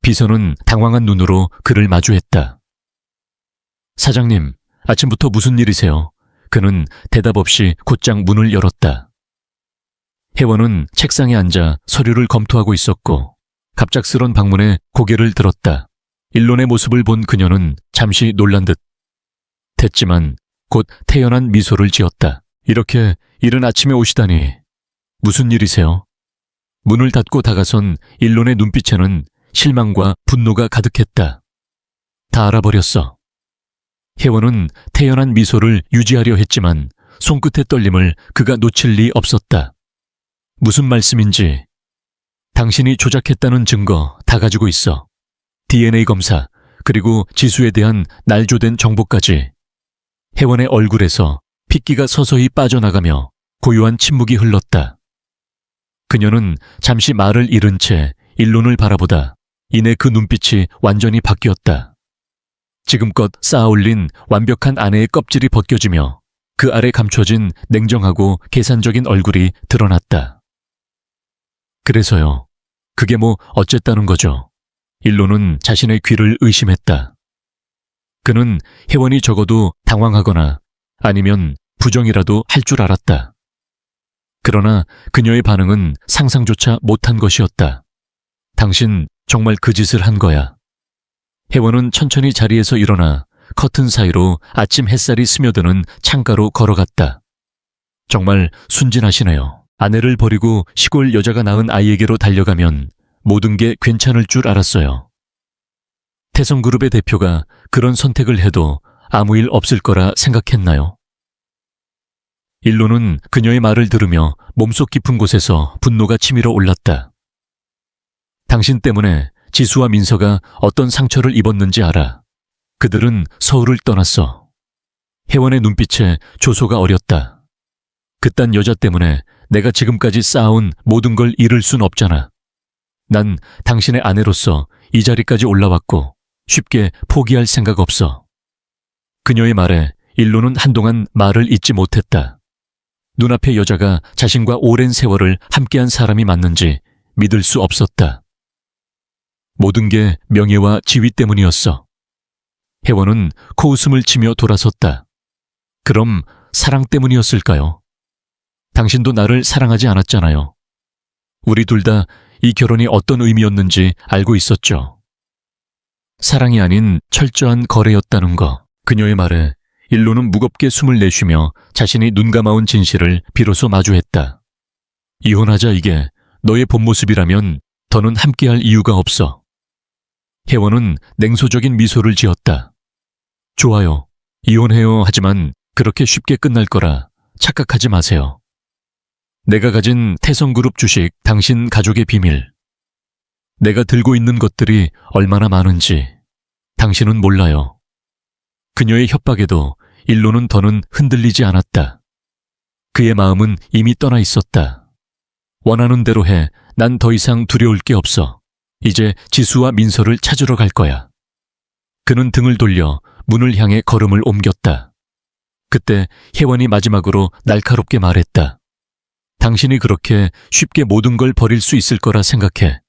비서는 당황한 눈으로 그를 마주했다. 사장님, 아침부터 무슨 일이세요? 그는 대답 없이 곧장 문을 열었다. 혜원은 책상에 앉아 서류를 검토하고 있었고 갑작스런 방문에 고개를 들었다. 일론의 모습을 본 그녀는 잠시 놀란 듯 했지만 곧 태연한 미소를 지었다. 이렇게 이른 아침에 오시다니. 무슨 일이세요? 문을 닫고 다가선 일론의 눈빛에는 실망과 분노가 가득했다. 다 알아버렸어. 혜원은 태연한 미소를 유지하려 했지만 손끝의 떨림을 그가 놓칠 리 없었다. 무슨 말씀인지. 당신이 조작했다는 증거 다 가지고 있어. DNA 검사, 그리고 지수에 대한 날조된 정보까지. 혜원의 얼굴에서 핏기가 서서히 빠져나가며 고요한 침묵이 흘렀다. 그녀는 잠시 말을 잃은 채 일론을 바라보다 이내 그 눈빛이 완전히 바뀌었다. 지금껏 쌓아올린 완벽한 아내의 껍질이 벗겨지며 그 아래 감춰진 냉정하고 계산적인 얼굴이 드러났다. 그래서요. 그게 뭐 어쨌다는 거죠. 일론은 자신의 귀를 의심했다. 그는 혜원이 적어도 당황하거나 아니면 부정이라도 할 줄 알았다. 그러나 그녀의 반응은 상상조차 못한 것이었다. 당신 정말 그 짓을 한 거야. 혜원은 천천히 자리에서 일어나 커튼 사이로 아침 햇살이 스며드는 창가로 걸어갔다. 정말 순진하시네요. 아내를 버리고 시골 여자가 낳은 아이에게로 달려가면 모든 게 괜찮을 줄 알았어요. 태성그룹의 대표가 그런 선택을 해도 아무 일 없을 거라 생각했나요? 일론은 그녀의 말을 들으며 몸속 깊은 곳에서 분노가 치밀어 올랐다. 당신 때문에 지수와 민서가 어떤 상처를 입었는지 알아. 그들은 서울을 떠났어. 혜원의 눈빛에 조소가 어렸다. 그딴 여자 때문에 내가 지금까지 쌓아온 모든 걸 잃을 순 없잖아. 난 당신의 아내로서 이 자리까지 올라왔고 쉽게 포기할 생각 없어. 그녀의 말에 일론은 한동안 말을 잇지 못했다. 눈앞의 여자가 자신과 오랜 세월을 함께한 사람이 맞는지 믿을 수 없었다. 모든 게 명예와 지위 때문이었어. 혜원은 코웃음을 치며 돌아섰다. 그럼 사랑 때문이었을까요? 당신도 나를 사랑하지 않았잖아요. 우리 둘 다 이 결혼이 어떤 의미였는지 알고 있었죠. 사랑이 아닌 철저한 거래였다는 거. 그녀의 말에 일로는 무겁게 숨을 내쉬며 자신이 눈감아온 진실을 비로소 마주했다. 이혼하자, 이게 너의 본 모습이라면 더는 함께할 이유가 없어. 혜원은 냉소적인 미소를 지었다. 좋아요. 이혼해요. 하지만 그렇게 쉽게 끝날 거라 착각하지 마세요. 내가 가진 태성그룹 주식, 당신 가족의 비밀. 내가 들고 있는 것들이 얼마나 많은지 당신은 몰라요. 그녀의 협박에도 일로는 더는 흔들리지 않았다. 그의 마음은 이미 떠나 있었다. 원하는 대로 해. 난 더 이상 두려울 게 없어. 이제 지수와 민서를 찾으러 갈 거야. 그는 등을 돌려 문을 향해 걸음을 옮겼다. 그때 혜원이 마지막으로 날카롭게 말했다. 당신이 그렇게 쉽게 모든 걸 버릴 수 있을 거라 생각해.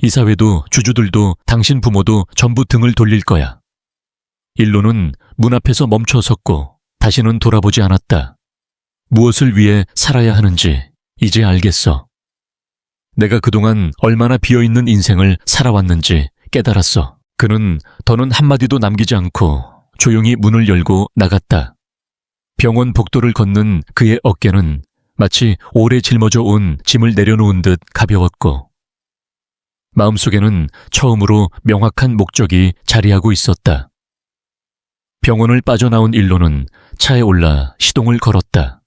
이 사회도 주주들도 당신 부모도 전부 등을 돌릴 거야. 일로는 문 앞에서 멈춰 섰고 다시는 돌아보지 않았다. 무엇을 위해 살아야 하는지 이제 알겠어. 내가 그동안 얼마나 비어있는 인생을 살아왔는지 깨달았어. 그는 더는 한마디도 남기지 않고 조용히 문을 열고 나갔다. 병원 복도를 걷는 그의 어깨는 마치 오래 짊어져 온 짐을 내려놓은 듯 가벼웠고 마음속에는 처음으로 명확한 목적이 자리하고 있었다. 병원을 빠져나온 일로는 차에 올라 시동을 걸었다.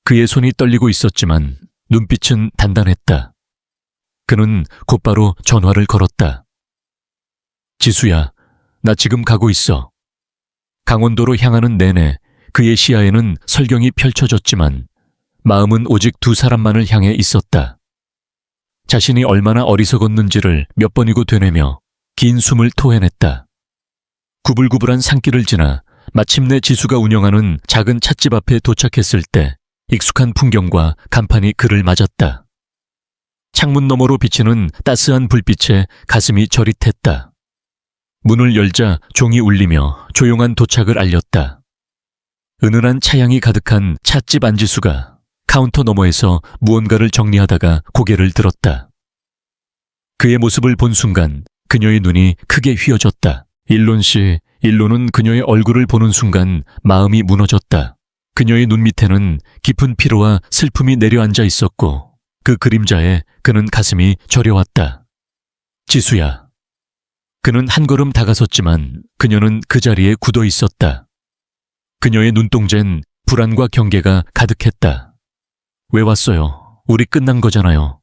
그의 손이 떨리고 있었지만 눈빛은 단단했다. 그는 곧바로 전화를 걸었다. 지수야, 나 지금 가고 있어. 강원도로 향하는 내내 그의 시야에는 설경이 펼쳐졌지만 마음은 오직 두 사람만을 향해 있었다. 자신이 얼마나 어리석었는지를 몇 번이고 되뇌며 긴 숨을 토해냈다. 구불구불한 산길을 지나 마침내 지수가 운영하는 작은 찻집 앞에 도착했을 때 익숙한 풍경과 간판이 그를 맞았다. 창문 너머로 비치는 따스한 불빛에 가슴이 저릿했다. 문을 열자 종이 울리며 조용한 도착을 알렸다. 은은한 차향이 가득한 찻집 안지수가 카운터 너머에서 무언가를 정리하다가 고개를 들었다. 그의 모습을 본 순간 그녀의 눈이 크게 휘어졌다. 일론 씨, 일론은 그녀의 얼굴을 보는 순간 마음이 무너졌다. 그녀의 눈 밑에는 깊은 피로와 슬픔이 내려앉아 있었고 그 그림자에 그는 가슴이 저려왔다. 지수야. 그는 한 걸음 다가섰지만 그녀는 그 자리에 굳어 있었다. 그녀의 눈동자엔 불안과 경계가 가득했다. 왜 왔어요? 우리 끝난 거잖아요.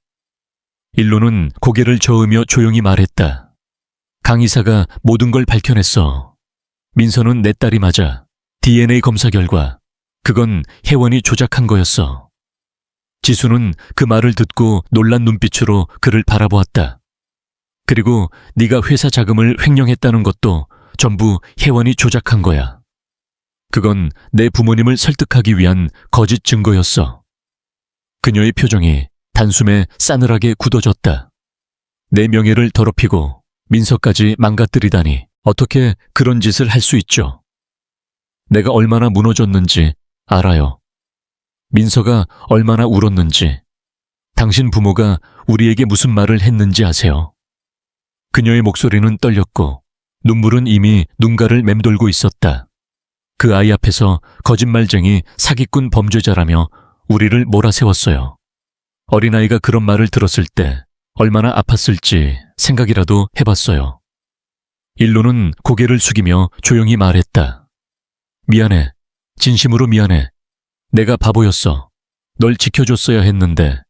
일로는 고개를 저으며 조용히 말했다. 강 이사가 모든 걸 밝혀냈어. 민서는 내 딸이 맞아. DNA 검사 결과 그건 혜원이 조작한 거였어. 지수는 그 말을 듣고 놀란 눈빛으로 그를 바라보았다. 그리고 네가 회사 자금을 횡령했다는 것도 전부 혜원이 조작한 거야. 그건 내 부모님을 설득하기 위한 거짓 증거였어. 그녀의 표정이 단숨에 싸늘하게 굳어졌다. 내 명예를 더럽히고 민서까지 망가뜨리다니 어떻게 그런 짓을 할 수 있죠? 내가 얼마나 무너졌는지 알아요. 민서가 얼마나 울었는지, 당신 부모가 우리에게 무슨 말을 했는지 아세요? 그녀의 목소리는 떨렸고 눈물은 이미 눈가를 맴돌고 있었다. 그 아이 앞에서 거짓말쟁이 사기꾼 범죄자라며 우리를 몰아세웠어요. 어린아이가 그런 말을 들었을 때 얼마나 아팠을지 생각이라도 해봤어요. 일로는 고개를 숙이며 조용히 말했다. 미안해. 진심으로 미안해. 내가 바보였어. 널 지켜줬어야 했는데,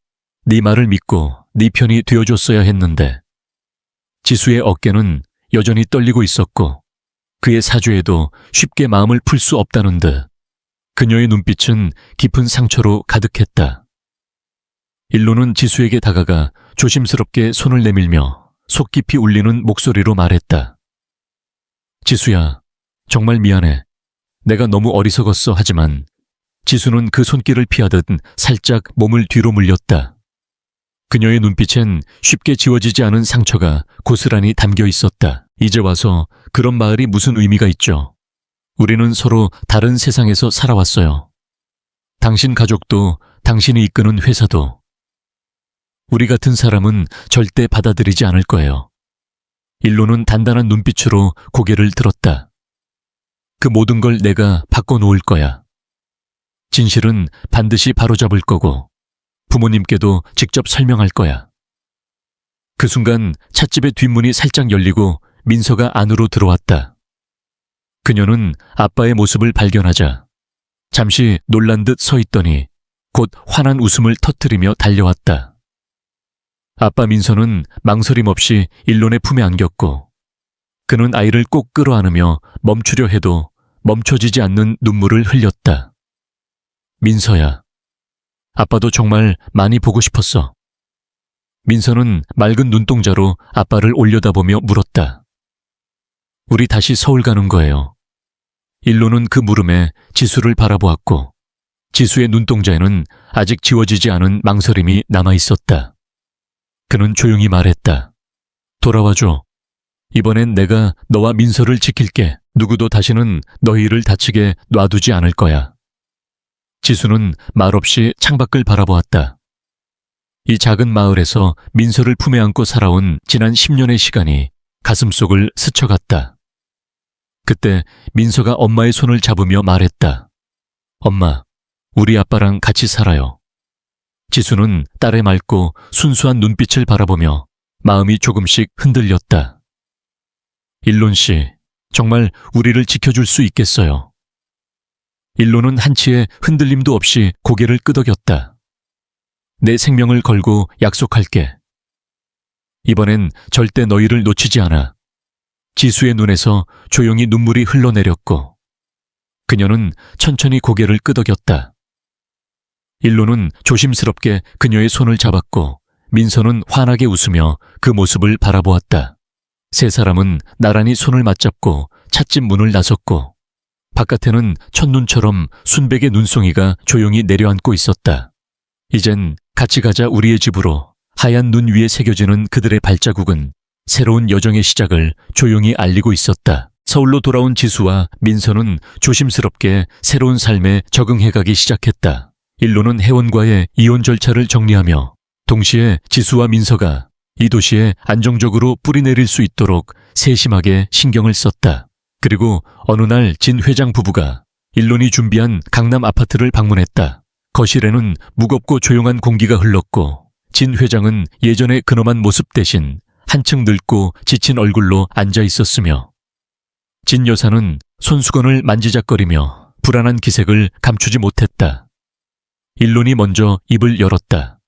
네 말을 믿고 네 편이 되어줬어야 했는데. 지수의 어깨는 여전히 떨리고 있었고 그의 사죄에도 쉽게 마음을 풀 수 없다는 듯 그녀의 눈빛은 깊은 상처로 가득했다. 일로는 지수에게 다가가 조심스럽게 손을 내밀며 속 깊이 울리는 목소리로 말했다. 지수야, 정말 미안해. 내가 너무 어리석었어. 하지만 지수는 그 손길을 피하듯 살짝 몸을 뒤로 물렸다. 그녀의 눈빛엔 쉽게 지워지지 않은 상처가 고스란히 담겨 있었다. 이제 와서 그런 말이 무슨 의미가 있죠? 우리는 서로 다른 세상에서 살아왔어요. 당신 가족도, 당신이 이끄는 회사도. 우리 같은 사람은 절대 받아들이지 않을 거예요. 일론은 단단한 눈빛으로 고개를 들었다. 그 모든 걸 내가 바꿔놓을 거야. 진실은 반드시 바로잡을 거고 부모님께도 직접 설명할 거야. 그 순간 찻집의 뒷문이 살짝 열리고 민서가 안으로 들어왔다. 그녀는 아빠의 모습을 발견하자 잠시 놀란 듯 서 있더니 곧 환한 웃음을 터뜨리며 달려왔다. 아빠 민서는 망설임 없이 일론의 품에 안겼고 그는 아이를 꼭 끌어안으며 멈추려 해도 멈춰지지 않는 눈물을 흘렸다. 민서야, 아빠도 정말 많이 보고 싶었어. 민서는 맑은 눈동자로 아빠를 올려다보며 물었다. 우리 다시 서울 가는 거예요. 일론은 그 물음에 지수를 바라보았고 지수의 눈동자에는 아직 지워지지 않은 망설임이 남아있었다. 그는 조용히 말했다. 돌아와줘. 이번엔 내가 너와 민서를 지킬게. 누구도 다시는 너희를 다치게 놔두지 않을 거야. 지수는 말없이 창밖을 바라보았다. 이 작은 마을에서 민서를 품에 안고 살아온 지난 10년의 시간이 가슴속을 스쳐갔다. 그때 민서가 엄마의 손을 잡으며 말했다. 엄마, 우리 아빠랑 같이 살아요. 지수는 딸의 맑고 순수한 눈빛을 바라보며 마음이 조금씩 흔들렸다. 일론 씨, 정말 우리를 지켜줄 수 있겠어요? 일론은 한치의 흔들림도 없이 고개를 끄덕였다. 내 생명을 걸고 약속할게. 이번엔 절대 너희를 놓치지 않아. 지수의 눈에서 조용히 눈물이 흘러내렸고 그녀는 천천히 고개를 끄덕였다. 일론은 조심스럽게 그녀의 손을 잡았고 민서는 환하게 웃으며 그 모습을 바라보았다. 세 사람은 나란히 손을 맞잡고 찻집 문을 나섰고 바깥에는 첫눈처럼 순백의 눈송이가 조용히 내려앉고 있었다. 이젠 같이 가자 우리의 집으로. 하얀 눈 위에 새겨지는 그들의 발자국은 새로운 여정의 시작을 조용히 알리고 있었다. 서울로 돌아온 지수와 민서는 조심스럽게 새로운 삶에 적응해가기 시작했다. 일론은 혜원과의 이혼 절차를 정리하며 동시에 지수와 민서가 이 도시에 안정적으로 뿌리내릴 수 있도록 세심하게 신경을 썼다. 그리고 어느 날 진 회장 부부가 일론이 준비한 강남 아파트를 방문했다. 거실에는 무겁고 조용한 공기가 흘렀고 진 회장은 예전의 근엄한 모습 대신 한층 늙고 지친 얼굴로 앉아 있었으며 진 여사는 손수건을 만지작거리며 불안한 기색을 감추지 못했다. 일론이 먼저 입을 열었다.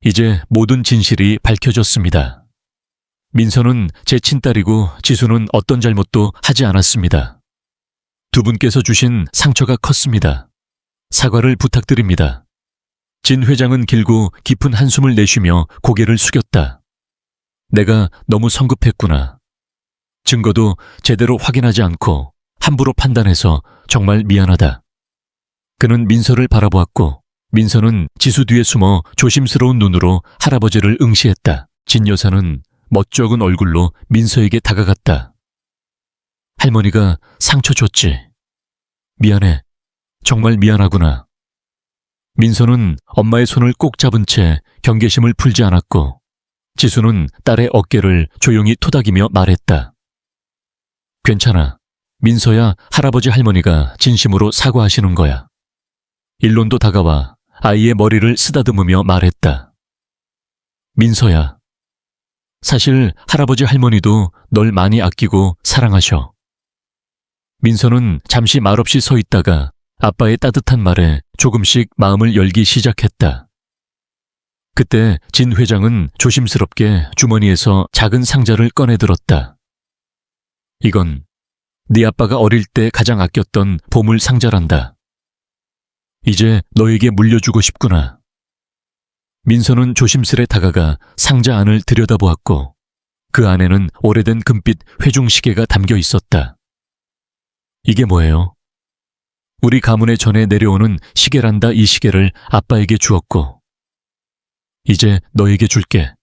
이제 모든 진실이 밝혀졌습니다. 민서는 제 친딸이고 지수는 어떤 잘못도 하지 않았습니다. 두 분께서 주신 상처가 컸습니다. 사과를 부탁드립니다. 진 회장은 길고 깊은 한숨을 내쉬며 고개를 숙였다. 내가 너무 성급했구나. 증거도 제대로 확인하지 않고 함부로 판단해서 정말 미안하다. 그는 민서를 바라보았고 민서는 지수 뒤에 숨어 조심스러운 눈으로 할아버지를 응시했다. 진 여사는 멋쩍은 얼굴로 민서에게 다가갔다. 할머니가 상처 줬지. 미안해. 정말 미안하구나. 민서는 엄마의 손을 꼭 잡은 채 경계심을 풀지 않았고 지수는 딸의 어깨를 조용히 토닥이며 말했다. 괜찮아. 민서야, 할아버지 할머니가 진심으로 사과하시는 거야. 일론도 다가와 아이의 머리를 쓰다듬으며 말했다. 민서야, 사실 할아버지 할머니도 널 많이 아끼고 사랑하셔. 민서는 잠시 말없이 서 있다가 아빠의 따뜻한 말에 조금씩 마음을 열기 시작했다. 그때 진 회장은 조심스럽게 주머니에서 작은 상자를 꺼내들었다. 이건 네 아빠가 어릴 때 가장 아꼈던 보물 상자란다. 이제 너에게 물려주고 싶구나. 민서는 조심스레 다가가 상자 안을 들여다보았고 그 안에는 오래된 금빛 회중시계가 담겨 있었다. 이게 뭐예요? 우리 가문의 전에 내려오는 시계란다. 이 시계를 아빠에게 주었고 이제 너에게 줄게.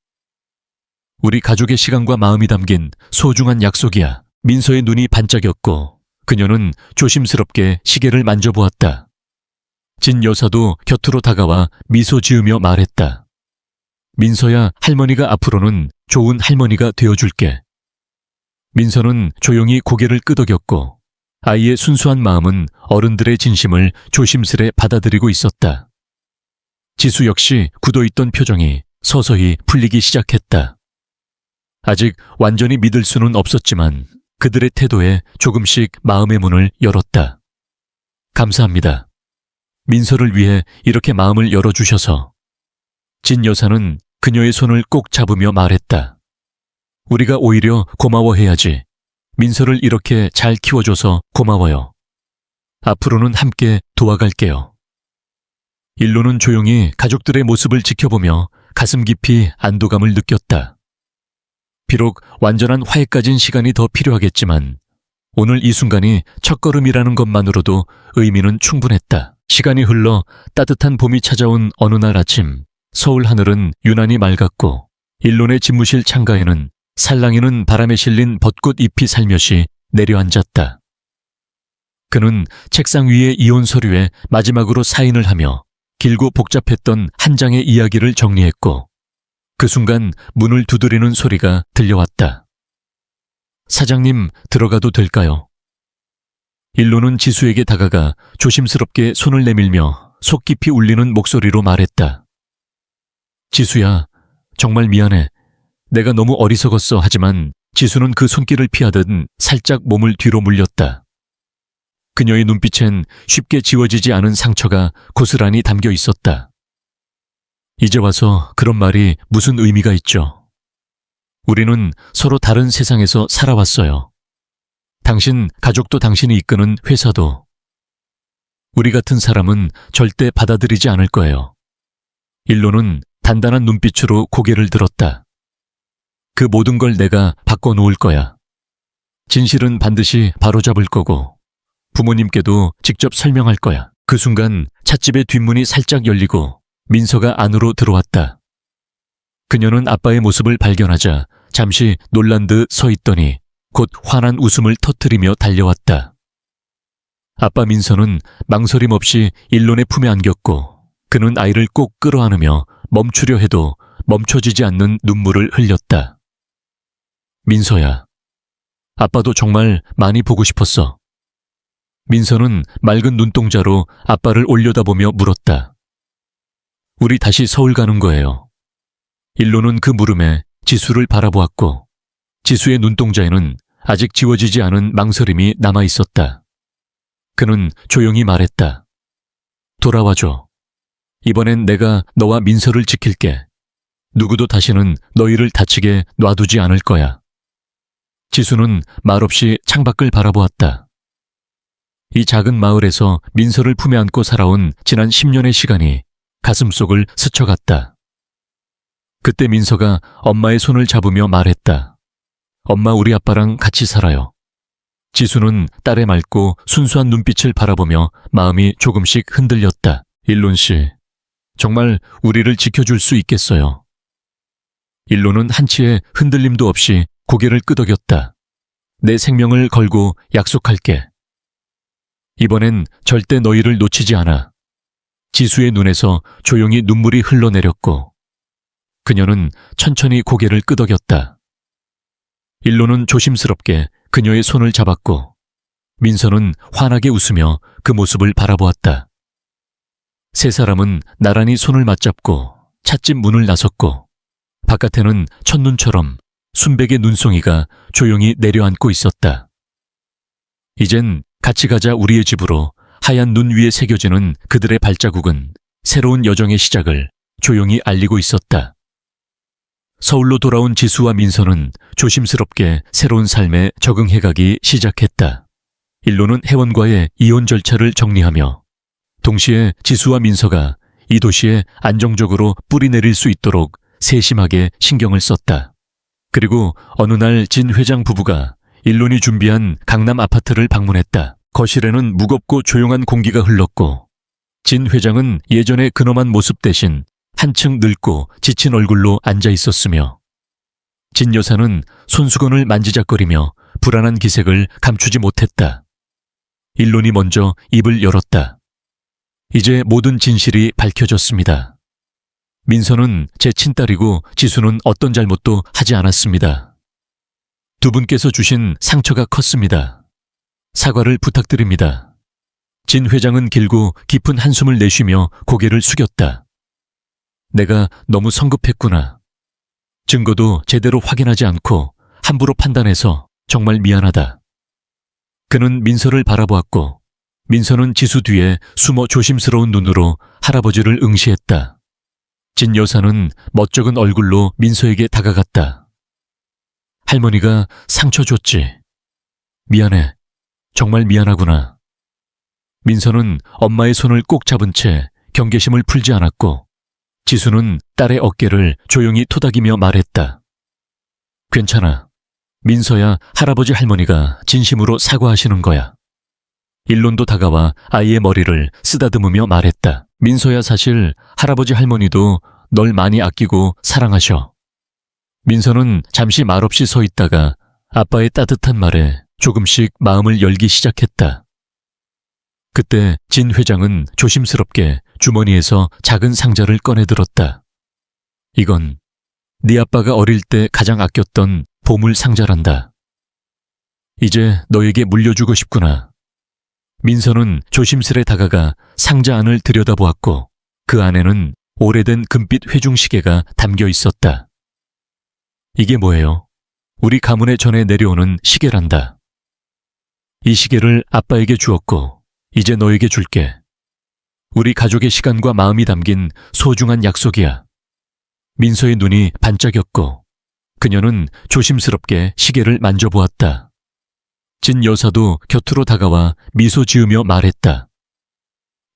우리 가족의 시간과 마음이 담긴 소중한 약속이야. 민서의 눈이 반짝였고 그녀는 조심스럽게 시계를 만져보았다. 진 여사도 곁으로 다가와 미소 지으며 말했다. 민서야, 할머니가 앞으로는 좋은 할머니가 되어줄게. 민서는 조용히 고개를 끄덕였고 아이의 순수한 마음은 어른들의 진심을 조심스레 받아들이고 있었다. 지수 역시 굳어있던 표정이 서서히 풀리기 시작했다. 아직 완전히 믿을 수는 없었지만 그들의 태도에 조금씩 마음의 문을 열었다. 감사합니다. 민서를 위해 이렇게 마음을 열어주셔서. 진 여사는 그녀의 손을 꼭 잡으며 말했다. 우리가 오히려 고마워해야지. 민서를 이렇게 잘 키워줘서 고마워요. 앞으로는 함께 도와갈게요. 일로는 조용히 가족들의 모습을 지켜보며 가슴 깊이 안도감을 느꼈다. 비록 완전한 화해까진 시간이 더 필요하겠지만 오늘 이 순간이 첫걸음이라는 것만으로도 의미는 충분했다. 시간이 흘러 따뜻한 봄이 찾아온 어느 날 아침, 서울 하늘은 유난히 맑았고 일론의 집무실 창가에는 살랑이는 바람에 실린 벚꽃 잎이 살며시 내려앉았다. 그는 책상 위의 이혼 서류에 마지막으로 사인을 하며 길고 복잡했던 한 장의 이야기를 정리했고 그 순간 문을 두드리는 소리가 들려왔다. 사장님, 들어가도 될까요? 일로는 지수에게 다가가 조심스럽게 손을 내밀며 속 깊이 울리는 목소리로 말했다. 지수야, 정말 미안해. 내가 너무 어리석었어. 하지만 지수는 그 손길을 피하듯 살짝 몸을 뒤로 물렸다. 그녀의 눈빛엔 쉽게 지워지지 않은 상처가 고스란히 담겨 있었다. 이제 와서 그런 말이 무슨 의미가 있죠? 우리는 서로 다른 세상에서 살아왔어요. 당신 가족도 당신이 이끄는 회사도. 우리 같은 사람은 절대 받아들이지 않을 거예요. 일로는 단단한 눈빛으로 고개를 들었다. 그 모든 걸 내가 바꿔놓을 거야. 진실은 반드시 바로잡을 거고 부모님께도 직접 설명할 거야. 그 순간 찻집의 뒷문이 살짝 열리고 민서가 안으로 들어왔다. 그녀는 아빠의 모습을 발견하자 잠시 놀란 듯 서 있더니 곧 환한 웃음을 터뜨리며 달려왔다. 아빠 민서는 망설임 없이 일론의 품에 안겼고 그는 아이를 꼭 끌어안으며 멈추려 해도 멈춰지지 않는 눈물을 흘렸다. 민서야, 아빠도 정말 많이 보고 싶었어. 민서는 맑은 눈동자로 아빠를 올려다보며 물었다. 우리 다시 서울 가는 거예요. 일로는 그 물음에 지수를 바라보았고 지수의 눈동자에는 아직 지워지지 않은 망설임이 남아 있었다. 그는 조용히 말했다. 돌아와줘. 이번엔 내가 너와 민서를 지킬게. 누구도 다시는 너희를 다치게 놔두지 않을 거야. 지수는 말없이 창밖을 바라보았다. 이 작은 마을에서 민서를 품에 안고 살아온 지난 10년의 시간이 가슴속을 스쳐갔다. 그때 민서가 엄마의 손을 잡으며 말했다. 엄마, 우리 아빠랑 같이 살아요. 지수는 딸의 맑고 순수한 눈빛을 바라보며 마음이 조금씩 흔들렸다. 일론 씨, 정말 우리를 지켜줄 수 있겠어요? 일론은 한치의 흔들림도 없이 고개를 끄덕였다. 내 생명을 걸고 약속할게. 이번엔 절대 너희를 놓치지 않아. 지수의 눈에서 조용히 눈물이 흘러내렸고 그녀는 천천히 고개를 끄덕였다. 일론은 조심스럽게 그녀의 손을 잡았고 민서는 환하게 웃으며 그 모습을 바라보았다. 세 사람은 나란히 손을 맞잡고 찻집 문을 나섰고 바깥에는 첫눈처럼 순백의 눈송이가 조용히 내려앉고 있었다. 이젠 같이 가자 우리의 집으로 하얀 눈 위에 새겨지는 그들의 발자국은 새로운 여정의 시작을 조용히 알리고 있었다. 서울로 돌아온 지수와 민서는 조심스럽게 새로운 삶에 적응해가기 시작했다. 일로는 회원과의 이혼 절차를 정리하며 동시에 지수와 민서가 이 도시에 안정적으로 뿌리 내릴 수 있도록 세심하게 신경을 썼다. 그리고 어느 날 진 회장 부부가 일론이 준비한 강남 아파트를 방문했다. 거실에는 무겁고 조용한 공기가 흘렀고 진 회장은 예전의 근엄한 모습 대신 한층 늙고 지친 얼굴로 앉아 있었으며 진 여사는 손수건을 만지작거리며 불안한 기색을 감추지 못했다. 일론이 먼저 입을 열었다. 이제 모든 진실이 밝혀졌습니다. 민서는 제 친딸이고 지수는 어떤 잘못도 하지 않았습니다. 두 분께서 주신 상처가 컸습니다. 사과를 부탁드립니다. 진 회장은 길고 깊은 한숨을 내쉬며 고개를 숙였다. 내가 너무 성급했구나. 증거도 제대로 확인하지 않고 함부로 판단해서 정말 미안하다. 그는 민서를 바라보았고 민서는 지수 뒤에 숨어 조심스러운 눈으로 할아버지를 응시했다. 진 여사는 멋쩍은 얼굴로 민서에게 다가갔다. 할머니가 상처 줬지. 미안해. 정말 미안하구나. 민서는 엄마의 손을 꼭 잡은 채 경계심을 풀지 않았고 지수는 딸의 어깨를 조용히 토닥이며 말했다. 괜찮아. 민서야, 할아버지 할머니가 진심으로 사과하시는 거야. 일론도 다가와 아이의 머리를 쓰다듬으며 말했다. 민서야, 사실 할아버지 할머니도 널 많이 아끼고 사랑하셔. 민서는 잠시 말없이 서 있다가 아빠의 따뜻한 말에 조금씩 마음을 열기 시작했다. 그때 진 회장은 조심스럽게 주머니에서 작은 상자를 꺼내들었다. 이건 네 아빠가 어릴 때 가장 아꼈던 보물 상자란다. 이제 너에게 물려주고 싶구나. 민서는 조심스레 다가가 상자 안을 들여다보았고 그 안에는 오래된 금빛 회중시계가 담겨 있었다. 이게 뭐예요? 우리 가문의 전에 내려오는 시계란다. 이 시계를 아빠에게 주었고 이제 너에게 줄게. 우리 가족의 시간과 마음이 담긴 소중한 약속이야. 민서의 눈이 반짝였고 그녀는 조심스럽게 시계를 만져보았다. 진 여사도 곁으로 다가와 미소 지으며 말했다.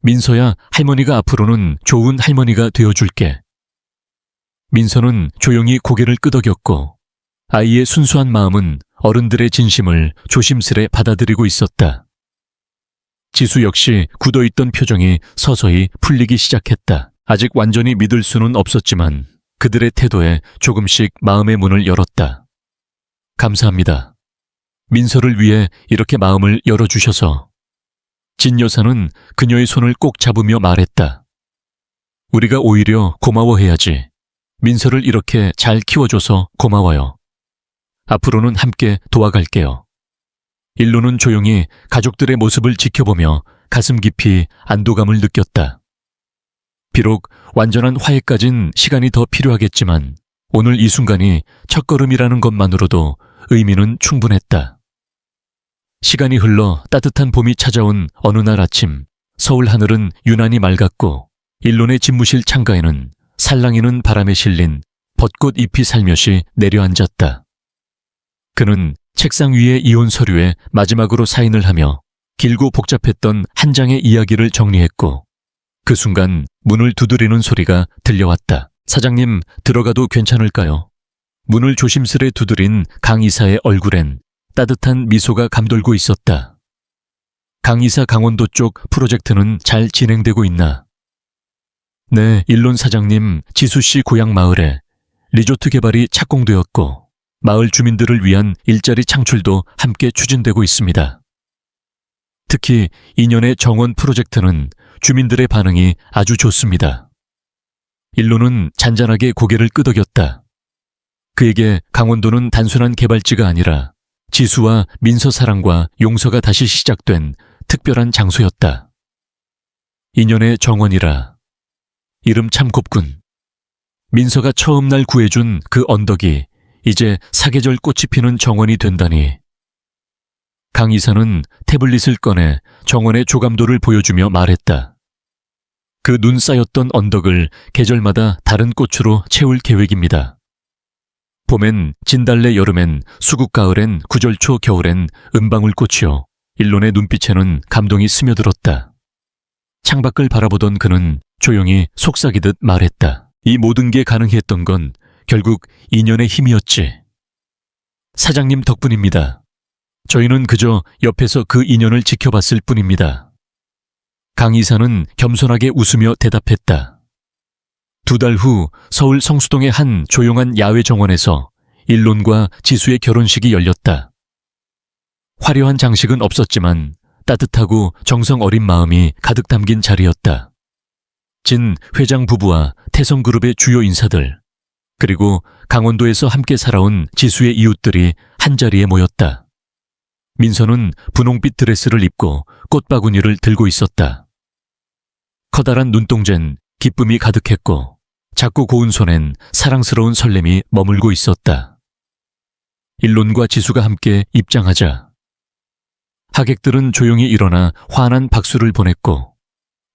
민서야, 할머니가 앞으로는 좋은 할머니가 되어줄게. 민서는 조용히 고개를 끄덕였고 아이의 순수한 마음은 어른들의 진심을 조심스레 받아들이고 있었다. 지수 역시 굳어있던 표정이 서서히 풀리기 시작했다. 아직 완전히 믿을 수는 없었지만 그들의 태도에 조금씩 마음의 문을 열었다. 감사합니다. 민서를 위해 이렇게 마음을 열어주셔서. 진 여사는 그녀의 손을 꼭 잡으며 말했다. 우리가 오히려 고마워해야지. 민서를 이렇게 잘 키워줘서 고마워요. 앞으로는 함께 도와갈게요. 일론은 조용히 가족들의 모습을 지켜보며 가슴 깊이 안도감을 느꼈다. 비록 완전한 화해까진 시간이 더 필요하겠지만 오늘 이 순간이 첫걸음이라는 것만으로도 의미는 충분했다. 시간이 흘러 따뜻한 봄이 찾아온 어느 날 아침, 서울 하늘은 유난히 맑았고 일론의 집무실 창가에는 살랑이는 바람에 실린 벚꽃 잎이 살며시 내려앉았다. 그는 책상 위의 이혼 서류에 마지막으로 사인을 하며 길고 복잡했던 한 장의 이야기를 정리했고 그 순간 문을 두드리는 소리가 들려왔다. 사장님, 들어가도 괜찮을까요? 문을 조심스레 두드린 강 이사의 얼굴엔 따뜻한 미소가 감돌고 있었다. 강 이사, 강원도 쪽 프로젝트는 잘 진행되고 있나? 네, 일론 사장님, 지수씨 고향 마을에 리조트 개발이 착공되었고 마을 주민들을 위한 일자리 창출도 함께 추진되고 있습니다. 특히 2년의 정원 프로젝트는 주민들의 반응이 아주 좋습니다. 일론은 잔잔하게 고개를 끄덕였다. 그에게 강원도는 단순한 개발지가 아니라 지수와 민서 사랑과 용서가 다시 시작된 특별한 장소였다. 2년의 정원이라. 이름 참 곱군. 민서가 처음 날 구해준 그 언덕이 이제 사계절 꽃이 피는 정원이 된다니. 강 이사는 태블릿을 꺼내 정원의 조감도를 보여주며 말했다. 그 눈 쌓였던 언덕을 계절마다 다른 꽃으로 채울 계획입니다. 봄엔 진달래, 여름엔 수국, 가을엔 구절초, 겨울엔 은방울꽃이요. 일론의 눈빛에는 감동이 스며들었다. 창밖을 바라보던 그는 조용히 속삭이듯 말했다. 이 모든 게 가능했던 건 결국 2년의 힘이었지. 사장님 덕분입니다. 저희는 그저 옆에서 그 2년을 지켜봤을 뿐입니다. 강 이사는 겸손하게 웃으며 대답했다. 2달 후 서울 성수동의 한 조용한 야외 정원에서 일론과 지수의 결혼식이 열렸다. 화려한 장식은 없었지만 따뜻하고 정성 어린 마음이 가득 담긴 자리였다. 진 회장 부부와 태성그룹의 주요 인사들, 그리고 강원도에서 함께 살아온 지수의 이웃들이 한자리에 모였다. 민서는 분홍빛 드레스를 입고 꽃바구니를 들고 있었다. 커다란 눈동자엔 기쁨이 가득했고 작고 고운 손엔 사랑스러운 설렘이 머물고 있었다. 일론과 지수가 함께 입장하자 하객들은 조용히 일어나 환한 박수를 보냈고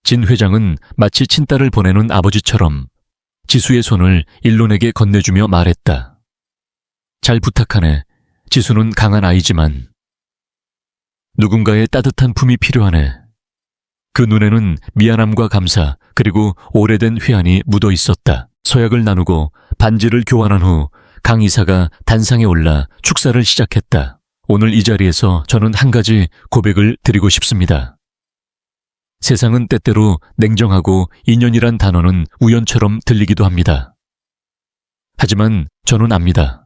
진 회장은 마치 친딸을 보내는 아버지처럼 지수의 손을 일론에게 건네주며 말했다. 잘 부탁하네. 지수는 강한 아이지만 누군가의 따뜻한 품이 필요하네. 그 눈에는 미안함과 감사 그리고 오래된 회한이 묻어 있었다. 서약을 나누고 반지를 교환한 후 강 이사가 단상에 올라 축사를 시작했다. 오늘 이 자리에서 저는 한 가지 고백을 드리고 싶습니다. 세상은 때때로 냉정하고 인연이란 단어는 우연처럼 들리기도 합니다. 하지만 저는 압니다.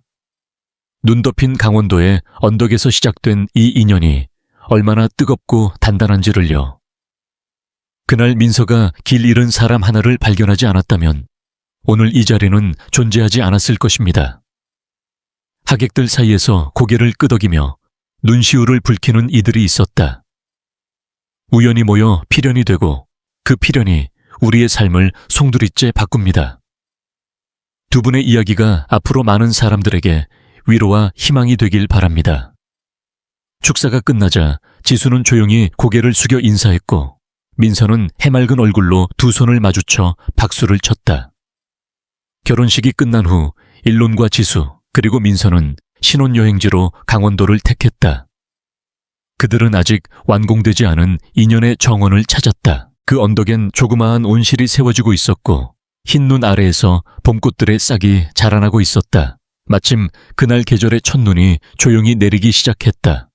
눈 덮인 강원도의 언덕에서 시작된 이 인연이 얼마나 뜨겁고 단단한지를요. 그날 민서가 길 잃은 사람 하나를 발견하지 않았다면 오늘 이 자리는 존재하지 않았을 것입니다. 하객들 사이에서 고개를 끄덕이며 눈시울을 붉히는 이들이 있었다. 우연히 모여 필연이 되고 그 필연이 우리의 삶을 송두리째 바꿉니다. 두 분의 이야기가 앞으로 많은 사람들에게 위로와 희망이 되길 바랍니다. 축사가 끝나자 지수는 조용히 고개를 숙여 인사했고 민서는 해맑은 얼굴로 두 손을 마주쳐 박수를 쳤다. 결혼식이 끝난 후 일론과 지수 그리고 민서는 신혼여행지로 강원도를 택했다. 그들은 아직 완공되지 않은 인연의 정원을 찾았다. 그 언덕엔 조그마한 온실이 세워지고 있었고 흰 눈 아래에서 봄꽃들의 싹이 자라나고 있었다. 마침 그날 계절의 첫눈이 조용히 내리기 시작했다.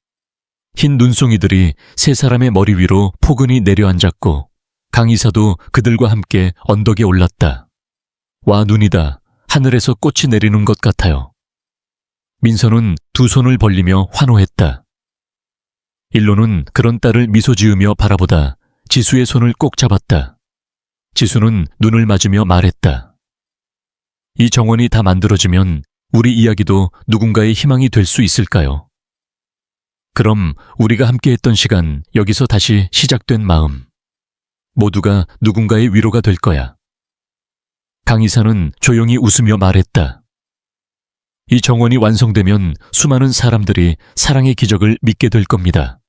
흰 눈송이들이 세 사람의 머리 위로 포근히 내려앉았고 강 이사도 그들과 함께 언덕에 올랐다. 와, 눈이다. 하늘에서 꽃이 내리는 것 같아요. 민서는 두 손을 벌리며 환호했다. 일론은 그런 딸을 미소 지으며 바라보다 지수의 손을 꼭 잡았다. 지수는 눈을 맞으며 말했다. 이 정원이 다 만들어지면 우리 이야기도 누군가의 희망이 될 수 있을까요? 그럼 우리가 함께했던 시간, 여기서 다시 시작된 마음, 모두가 누군가의 위로가 될 거야. 강 이사는 조용히 웃으며 말했다. 이 정원이 완성되면 수많은 사람들이 사랑의 기적을 믿게 될 겁니다.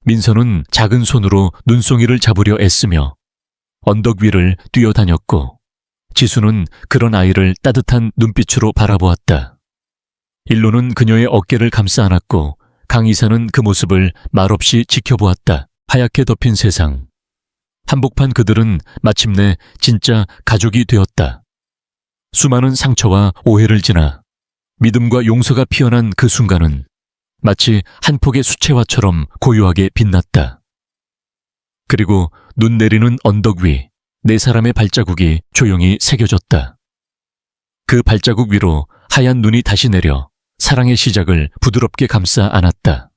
민서는 작은 손으로 눈송이를 잡으려 애쓰며 언덕 위를 뛰어다녔고 지수는 그런 아이를 따뜻한 눈빛으로 바라보았다. 일론은 그녀의 어깨를 감싸 안았고 강 이사는 그 모습을 말없이 지켜보았다. 하얗게 덮인 세상. 한복판 그들은 마침내 진짜 가족이 되었다. 수많은 상처와 오해를 지나 믿음과 용서가 피어난 그 순간은 마치 한 폭의 수채화처럼 고요하게 빛났다. 그리고 눈 내리는 언덕 위 네 사람의 발자국이 조용히 새겨졌다. 그 발자국 위로 하얀 눈이 다시 내려 사랑의 시작을 부드럽게 감싸 안았다.